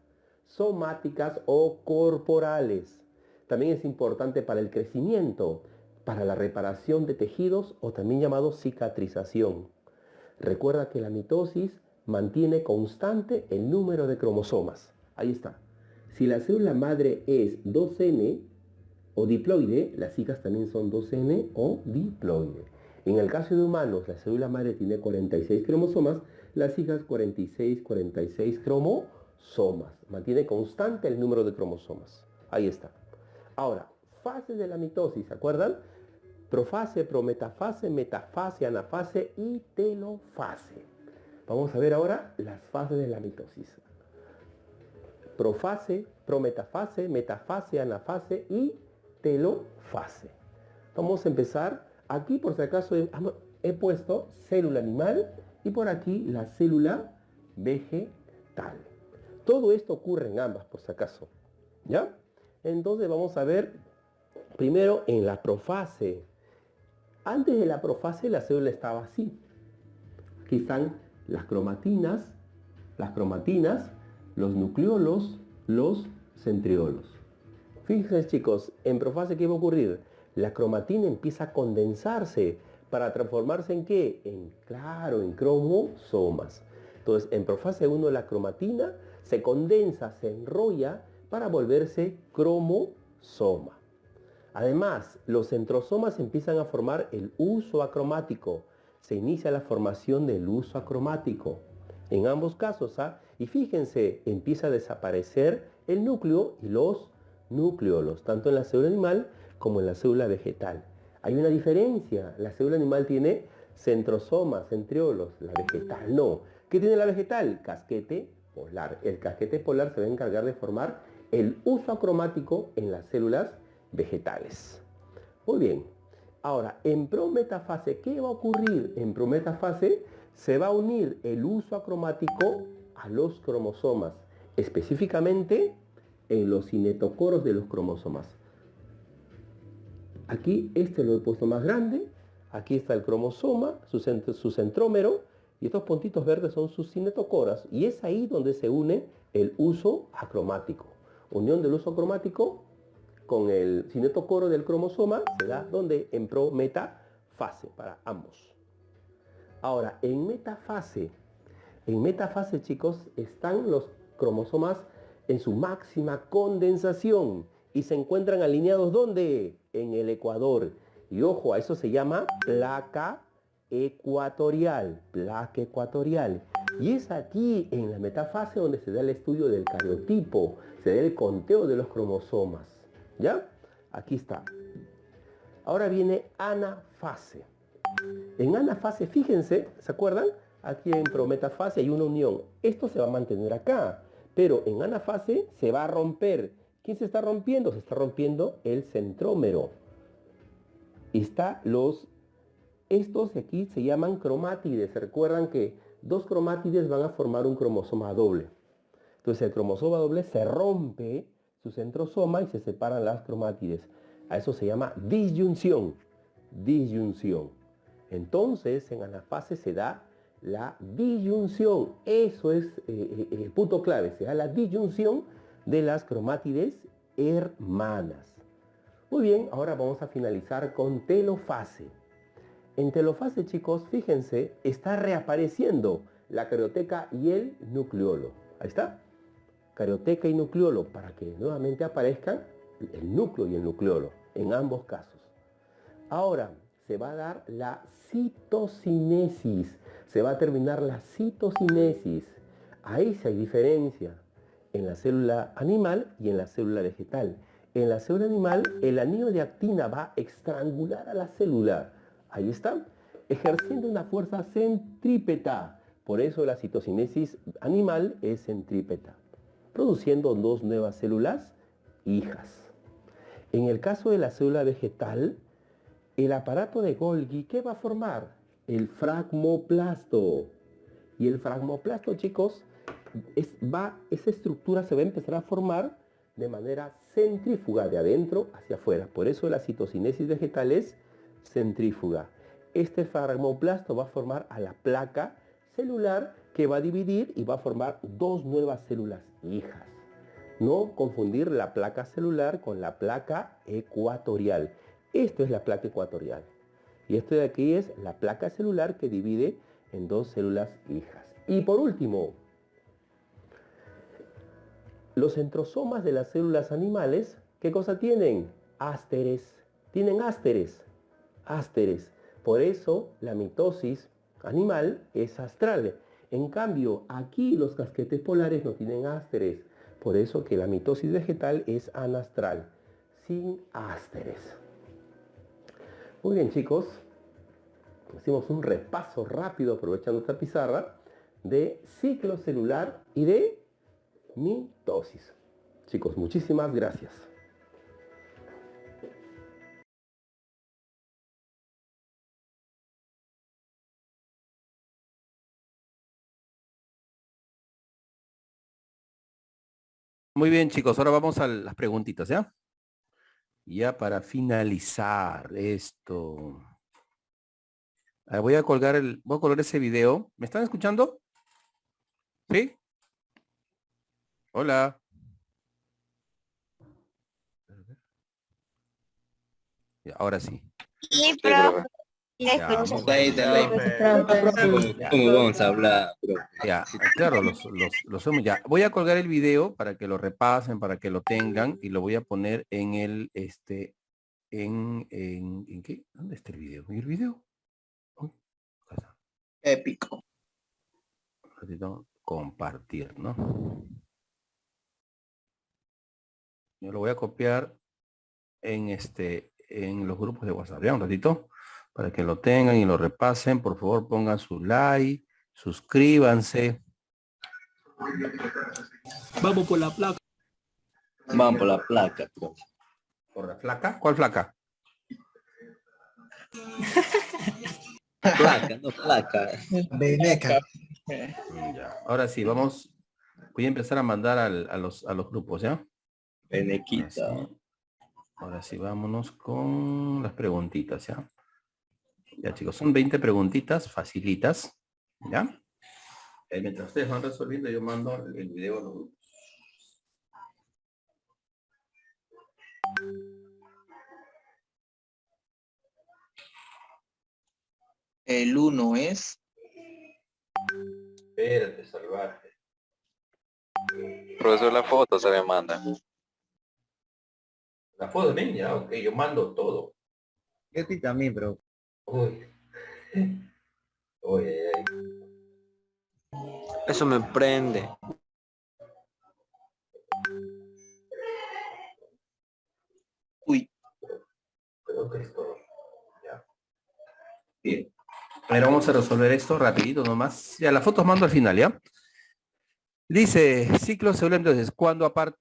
somáticas o corporales. También es importante para el crecimiento, para la reparación de tejidos o también llamado cicatrización. Recuerda que la mitosis mantiene constante el número de cromosomas. Ahí está. Si la célula madre es 2N o diploide, las hijas también son 2N o diploide. En el caso de humanos, la célula madre tiene 46 cromosomas, las hijas 46 cromosomas. Mantiene constante el número de cromosomas. Ahí está. Ahora, fases de la mitosis, ¿se acuerdan? Profase, prometafase, metafase, anafase y telofase. Vamos a ver ahora las fases de la mitosis. Profase, prometafase, metafase, anafase y telofase. Vamos a empezar. Aquí, por si acaso, he puesto célula animal y por aquí la célula vegetal. Todo esto ocurre en ambas, por si acaso. ¿Ya? Entonces vamos a ver primero en la profase. Antes de la profase la célula estaba así. Aquí están las cromatinas, los nucleolos, los centriolos. Fíjense, chicos, en profase ¿qué va a ocurrir? La cromatina empieza a condensarse para transformarse ¿en qué? En cromosomas. Entonces, en profase 1 la cromatina se condensa, se enrolla para volverse cromosoma. Además, los centrosomas empiezan a formar el uso acromático. Se inicia la formación del uso acromático. En ambos casos, y fíjense, empieza a desaparecer el núcleo y los nucleolos, tanto en la célula animal como en la célula vegetal. Hay una diferencia. La célula animal tiene centrosomas, centriolos, la vegetal no. ¿Qué tiene la vegetal? Casquete polar. El casquete polar se va a encargar de formar el uso acromático en las células vegetales. Muy bien. Ahora, en prometafase, ¿qué va a ocurrir? En prometafase se va a unir el uso acromático a los cromosomas, específicamente en los cinetocoros de los cromosomas. Aquí este lo he puesto más grande, Aquí está el cromosoma, su centrómero, y estos puntitos verdes son sus cinetocoras. Y es ahí donde se une el uso acromático. Unión del uso acromático con el cinetocoro del cromosoma se da donde en prometafase para ambos. Ahora, en metafase, chicos, están los cromosomas en su máxima condensación y se encuentran alineados ¿dónde? En el ecuador. Y ojo, a eso se llama placa ecuatorial, Y es aquí en la metafase donde se da el estudio del cariotipo, se da el conteo de los cromosomas. ¿Ya? Aquí está. Ahora viene anafase. En anafase, fíjense, ¿se acuerdan? Aquí en prometafase hay una unión. Esto se va a mantener acá, pero en anafase se va a romper. ¿Quién se está rompiendo? Se está rompiendo el centrómero. Y está estos de aquí se llaman cromátides. ¿Se recuerdan que dos cromátides van a formar un cromosoma doble? Entonces el cromosoma doble se rompe su centrosoma y se separan las cromátides. A eso se llama disyunción. Entonces en anafase se da la disyunción. Eso es el punto clave. Se da la disyunción de las cromátides hermanas. Muy bien, ahora vamos a finalizar con telofase. En telofase, chicos, fíjense, está reapareciendo la carioteca y el nucleolo. Ahí está. Carioteca y nucleolo, para que nuevamente aparezcan el núcleo y el nucleolo, en ambos casos. Ahora, se va a dar la citocinesis. Se va a terminar la citocinesis. Ahí sí hay diferencia en la célula animal y en la célula vegetal. En la célula animal, el anillo de actina va a estrangular a la célula. Ahí está, ejerciendo una fuerza centrípeta. Por eso la citocinesis animal es centrípeta, produciendo dos nuevas células hijas. En el caso de la célula vegetal, el aparato de Golgi, ¿qué va a formar? El fragmoplasto. Y el fragmoplasto, chicos, esa estructura se va a empezar a formar de manera centrífuga, de adentro hacia afuera. Por eso la citocinesis vegetal es centrífuga. Este fragmoplasto va a formar a la placa celular que va a dividir y va a formar dos nuevas células hijas. No confundir la placa celular con la placa ecuatorial. Esto es la placa ecuatorial. Y esto de aquí es la placa celular que divide en dos células hijas. Y por último, los centrosomas de las células animales, ¿qué cosa tienen? Ásteres. Tienen ásteres. Por eso la mitosis animal es astral. En cambio, aquí los casquetes polares no tienen ásteres. Por eso que la mitosis vegetal es anastral, sin ásteres. Muy bien, chicos. Hicimos un repaso rápido, aprovechando esta pizarra, de ciclo celular y de mitosis. Chicos, muchísimas gracias. Muy bien, chicos, ahora vamos a las preguntitas, ¿ya? Ya para finalizar esto. Voy a colgar ese video. ¿Me están escuchando? ¿Sí? Hola. Ya, ahora sí. Sí, profe. Ya, ¿Cómo vamos a hablar, profe? Ya, claro, los hemos ya. Voy a colgar el video para que lo repasen, para que lo tengan y lo voy a poner en el ¿en qué? ¿Dónde está el video? ¿Y el video? Épico. Un ratito, compartir, ¿no? Yo lo voy a copiar en los grupos de WhatsApp. Ya un ratito, para que lo tengan y lo repasen. Por favor, pongan su like, suscríbanse. Vamos por la placa. Vamos por la placa, profe. ¿Por la flaca? ¿Cuál flaca? Placa, no placa. Veneca. Ya. Ahora sí, vamos. Voy a empezar a mandar a los grupos, ¿ya? Venequita. Ahora sí, vámonos con las preguntitas, ¿ya? Ya chicos, son 20 preguntitas facilitas. ¿Ya? Mientras ustedes van resolviendo, yo mando el video a los grupos. El 1 es... Espérate, salvaje. Profesor, la foto se me manda. La foto también, ya, ok, yo mando todo. Yo sí también, pero... Uy. Oye. Eso me prende. Uy. Creo que es todo. Ya. Bien. Ahora vamos a resolver esto rapidito nomás. Ya, las fotos mando al final, ¿ya? Dice, ciclo celular, entonces, cuando a partir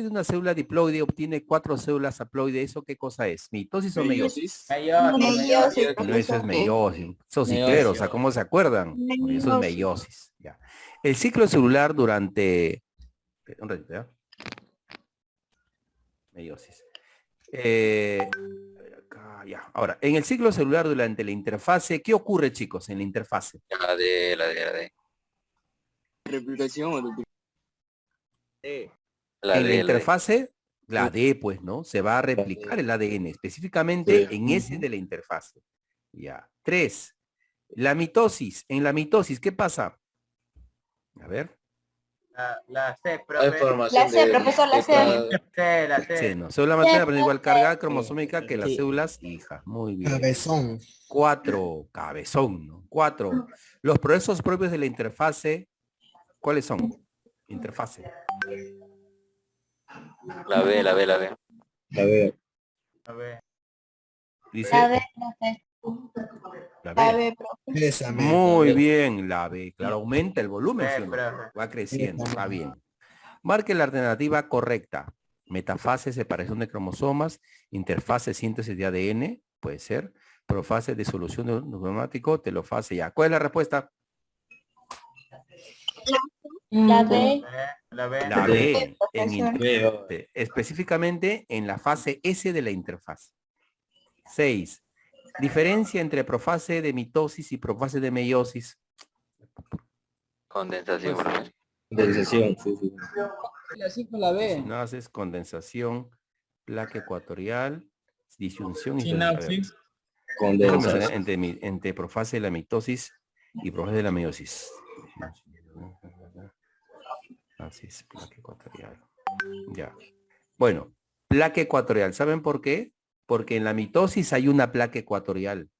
de una célula diploide obtiene 4 células haploides, ¿eso qué cosa es? ¿Mitosis o meiosis? Meiosis. No, eso es meiosis. Eso sí, claro, o sea, ¿cómo se acuerdan? Eso es meiosis. Ya. El ciclo celular durante... Un ratito, ¿ya? Meiosis. Acá, ya. Ahora, en el ciclo celular durante la interfase, ¿qué ocurre, chicos, en la interfase? La D. Replicación o En la interfase, la D, pues, ¿no? Se va a replicar el ADN, específicamente en ese de la interfase. Ya. 3. La mitosis. En la mitosis, ¿qué pasa? A ver. La C, La C, profesor, la C. La C. Sí, no. Célula materna, pero igual carga cromosómica que las células hijas. Muy bien. Cabezón. 4. Cabezón, ¿no? 4. Los procesos propios de la interfase, ¿cuáles son? Interfase. La B. La B. Dice. La B. Esa, Muy bien, la B. Claro, aumenta el volumen, ¿sí o no? Va creciendo, va bien. Marque la alternativa correcta. Metafase, separación de cromosomas, interfase, síntesis de ADN, puede ser. Profase, disolución de neumático, telofase, ya. ¿Cuál es la respuesta? La B. La B. La B, específicamente en la fase S de la interfase. 6. Diferencia entre profase de mitosis y profase de meiosis. Condensación. Condensación, sí. Así con la B. No haces condensación, placa ecuatorial, disyunción y Sinapsis. Condensación. Entre profase de la mitosis y profase de la meiosis. Así es, placa ecuatorial. Ya. Bueno, placa ecuatorial. ¿Saben por qué? Porque en la mitosis hay una placa ecuatorial.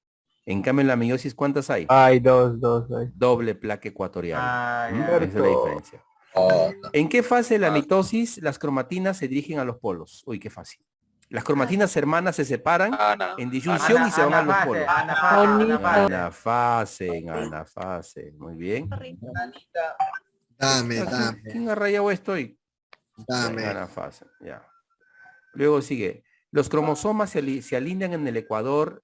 En cambio, en la meiosis, ¿cuántas hay? Hay dos. Doble placa ecuatorial. Esa es la diferencia. Oh, ¿En qué fase de la mitosis las cromatinas se dirigen a los polos? Uy, qué fácil. Las cromatinas hermanas se separan en disyunción y se van a los polos. Anafase. Muy bien. Dame. ¿Quién ha rayado esto hoy? Dame. Anafase, ya. Luego sigue. Los cromosomas se alinean en el ecuador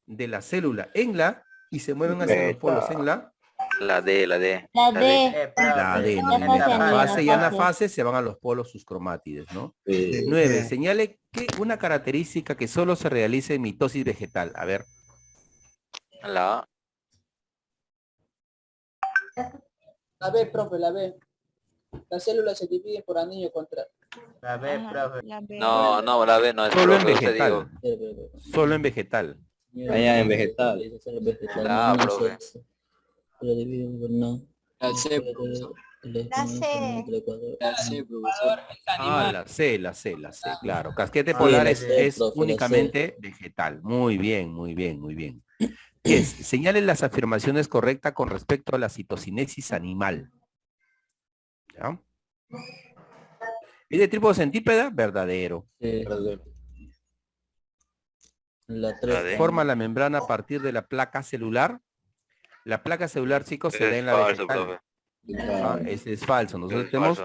de la célula en la y se mueven hacia los polos en la D. La D. ¿No? En metafase y anafase se van a los polos sus cromátides, ¿no? 9. Señale que una característica que solo se realiza en mitosis vegetal. A ver. La B, profe, la B. Las células se dividen por anillo contra... La B, profe. No, la B no es Solo en profe, vegetal. Solo en vegetal. allá en vegetal. La profe. La C, profesor. La C, claro. Casquete polar es únicamente vegetal. Muy bien. 10. Señalen las afirmaciones correctas con respecto a la citocinesis animal. ¿Ya? ¿Es de tipo centípeda? Verdadero. La 3. Forma la membrana a partir de la placa celular. La placa celular, chicos, se da en la vegetal. Ese es falso. Nosotros tenemos...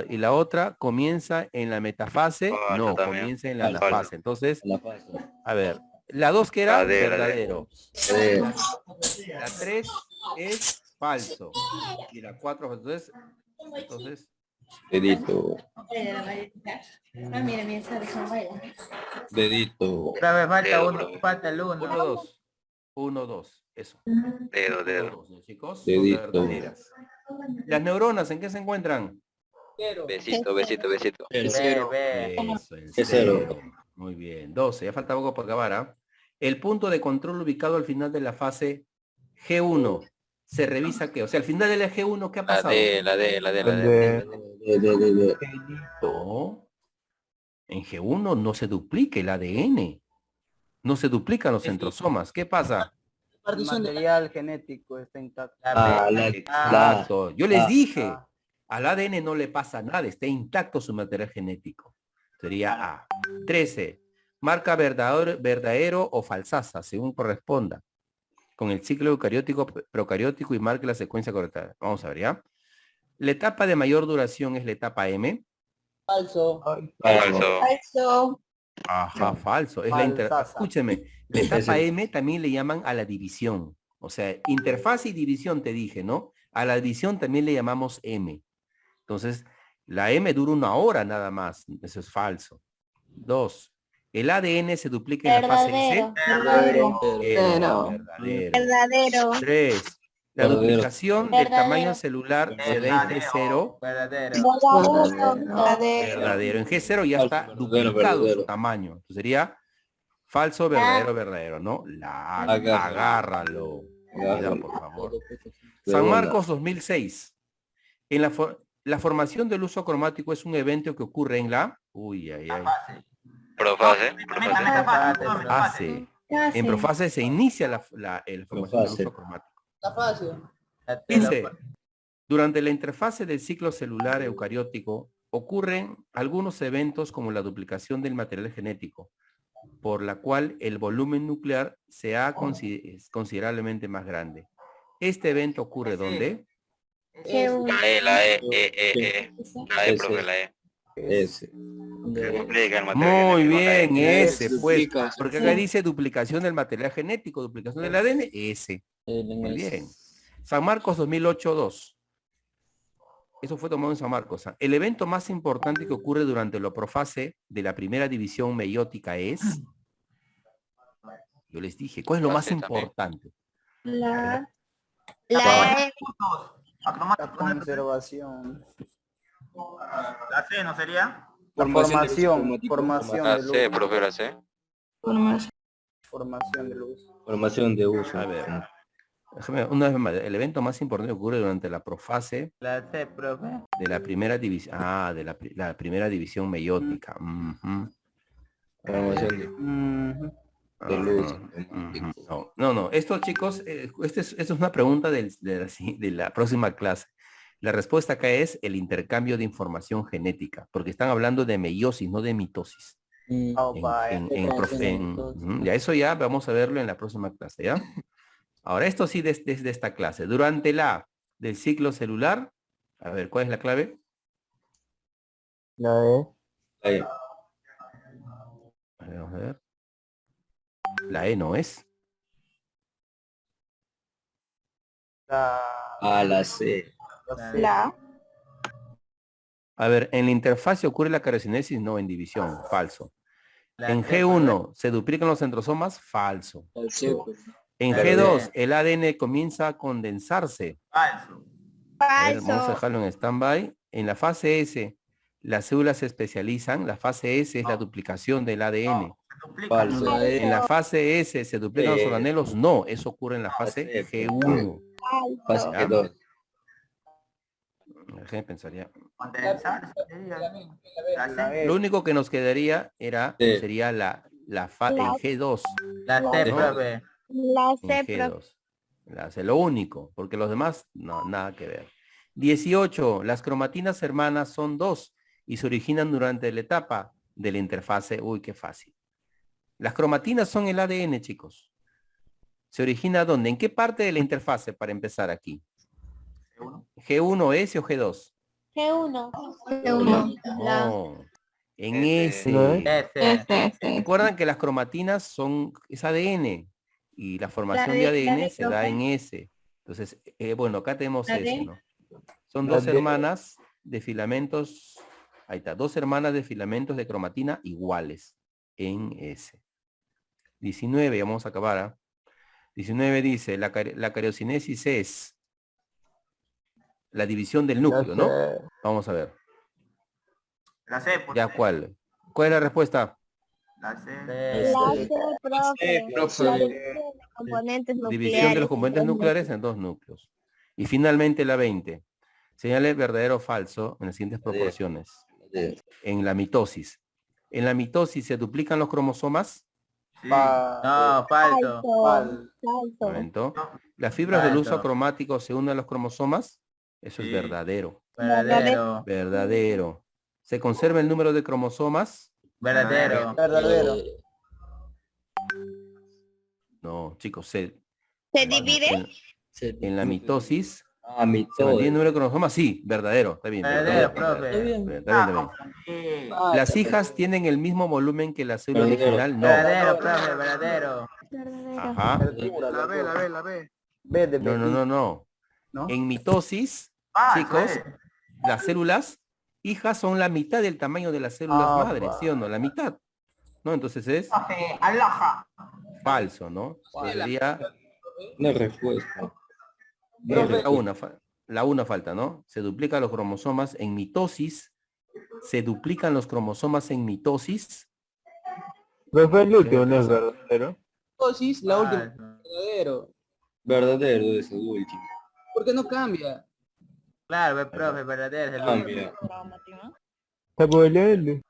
Y la otra comienza en la metafase. No, comienza en la anafase. Entonces, a ver. La 2 que era verdadero. La 3 es falso. Y la 4, entonces Dedito. Dedito. Profe, falta uno, falta el 1. 1, 2. 1, 2. Eso. Dedo. 2, ¿no, chicos? Son Dedito. verdaderas. Las neuronas, ¿en qué se encuentran? Besito. El cero. Eso, el Es cero. 0. Muy bien. 12. Ya falta poco para acabar, ¿ah? El punto de control ubicado al final de la fase G1. Se revisa qué. O sea, al final de la G1, ¿qué ha pasado? La D. No. En G1 no se duplica el ADN. No se duplican los centrosomas. ¿Qué pasa? El material genético está intacto. Exacto. Yo les dije, al ADN no le pasa nada, está intacto su material genético. Sería A. 13. Marca verdadero o falsaza, según corresponda. Con el ciclo eucariótico, procariótico y marque la secuencia correcta. Vamos a ver, ¿ya? La etapa de mayor duración es la etapa M. Falso. Falso. Ajá, falso. Es escúcheme, la etapa M también le llaman a la división. O sea, interfaz y división te dije, ¿no? A la división también le llamamos M. Entonces, la M dura 1 hora nada más. Eso es falso. 2. El ADN se duplica en la fase C. Verdadero. 3. La duplicación del tamaño celular se da en G0. Verdadero. En G0 ya está duplicado su tamaño. Entonces sería falso, verdadero, ¿no? Agárralo. Cuidado, por favor. San Marcos 2006. En la formación del uso cromático es un evento que ocurre en la... Profase. En profase se inicia la formación del uso cromático. Está fácil. 15. Durante la interfase del ciclo celular eucariótico ocurren algunos eventos como la duplicación del material genético, por la cual el volumen nuclear se ha considerablemente más grande. Este evento ocurre ¿dónde? La E, profe, la E. Ese. Muy bien, ese, pues, porque acá dice duplicación del material genético, duplicación del ADN, ese. Muy bien. San Marcos 2008-2. Eso fue tomado en San Marcos. El evento más importante que ocurre durante la profase de la primera división meiótica es... Yo les dije, ¿cuál es lo más importante? La conservación. La C, ¿no sería? Formación La de luz. C, profe, la C. Formación de luz. Formación de uso. A ver, déjame una vez más. El evento más importante que ocurre durante la profase La C, profe. de la primera división. De la primera división meiótica. Formación de luz. No. Esto, chicos, esto es una pregunta de la próxima clase. La respuesta acá es el intercambio de información genética, porque están hablando de meiosis, no de mitosis. Ya eso ya vamos a verlo en la próxima clase, ¿ya? Ahora, esto sí desde esta clase. Durante la del ciclo celular, a ver, ¿cuál es la clave? La E. Vamos a ver. La E no es. La C. A ver, en la interfase ocurre la carocinesis, no en división, falso. En G1 se duplican los centrosomas, falso. En G2 el ADN comienza a condensarse. Falso. A ver, vamos a dejarlo en stand-by. En la fase S las células se especializan. La fase S es la duplicación del ADN. Falso. En la fase S se duplican los organelos, no, eso ocurre en la fase G1. Fase G2. Déjenme pensar ya. La C. Lo único que nos quedaría sería la en G2. La C, profe. En G2. La C, lo único, porque los demás, no, nada que ver. 18. Las cromatinas hermanas son 2 y se originan durante la etapa de la interfase. Uy, qué fácil. Las cromatinas son el ADN, chicos. ¿Se origina dónde? ¿En qué parte de la interfase para empezar aquí? ¿G1, S o G2? G1. No, en S. Recuerdan que las cromatinas es ADN y la formación de ADN se da en S. Entonces, bueno, acá tenemos S, ¿no? Son dos hermanas de filamentos, ahí está, 2 hermanas de filamentos de cromatina iguales en S. 19, vamos a acabar. ¿Ah? 19 dice, la cariocinesis es la división del núcleo, ¿no? Vamos a ver. La C, pues. ¿Ya cuál? ¿Cuál es la respuesta? La C. División de los componentes nucleares en 2 núcleos. Y finalmente la 20. Señale verdadero o falso en las siguientes proporciones. En la mitosis. ¿En la mitosis se duplican los cromosomas? Sí. No, falso. Un momento. ¿Las fibras del uso cromático se unen a los cromosomas? Eso es verdadero. Verdadero. Verdadero. ¿Se conserva el número de cromosomas? Verdadero. No, chicos, se divide? En la mitosis. ¿Se mitosis. mantiene el número de cromosomas? Sí, verdadero. Está bien. Verdadero, profe. Está bien. ¿Las hijas tienen el mismo volumen que la célula original? No. Verdadero, profe, verdadero. Ajá. La B. No. En mitosis, chicos, las células hijas son la mitad del tamaño de las células madres, ¿sí o no? La mitad. ¿No? Entonces es falso, ¿no? Sería una respuesta. La una falta, ¿no? Se duplican los cromosomas en mitosis. Se duplican los cromosomas en mitosis. Pero fue el último, ¿no es verdadero? Mitosis, la última. Verdadero. Verdadero es el último. ¿Por qué no cambia? Claro, profe, verdadero es el Cambia. Está por el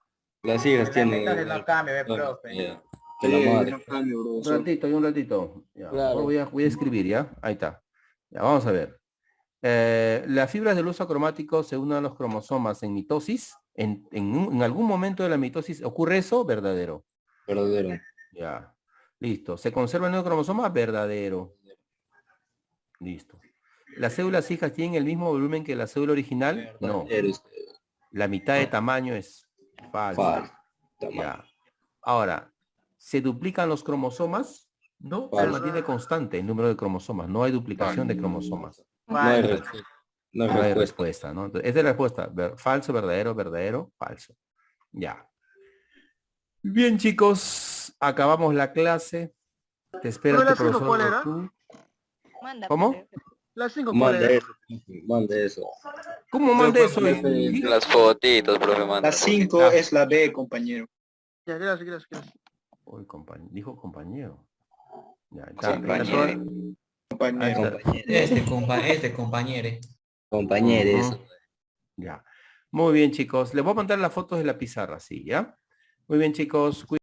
Las hijas tienen... Entonces no cambia, profe. Que la madre. Un ratito. Ya, Claro. voy a escribir, ¿ya? Ahí está. Ya, vamos a ver. Las fibras del uso cromático se unen a los cromosomas en mitosis. En algún momento de la mitosis ocurre eso, verdadero. Verdadero. Ya. Listo. ¿Se conserva el nuevo cromosoma? Verdadero. Listo. ¿Las células hijas tienen el mismo volumen que la célula original? No. La mitad de tamaño es falso. Ya. Ahora, ¿se duplican los cromosomas? No, se mantiene constante el número de cromosomas. No hay duplicación de cromosomas. No hay respuesta, ¿no? Entonces, esa es la respuesta. Falso, verdadero, falso. Ya. Bien, chicos, acabamos la clase. Te espero tu profesor. ¿Cómo? La 5, Mande eso. ¿Cómo mande eso? Las fotitos, profe, manda. La 5 es la B, compañero. Ya, gracias. Uy, dijo compañero. Ya, Compañero. Compañeros. Ya. Muy bien, chicos. Les voy a mandar las fotos de la pizarra, sí, ¿ya? Muy bien, chicos.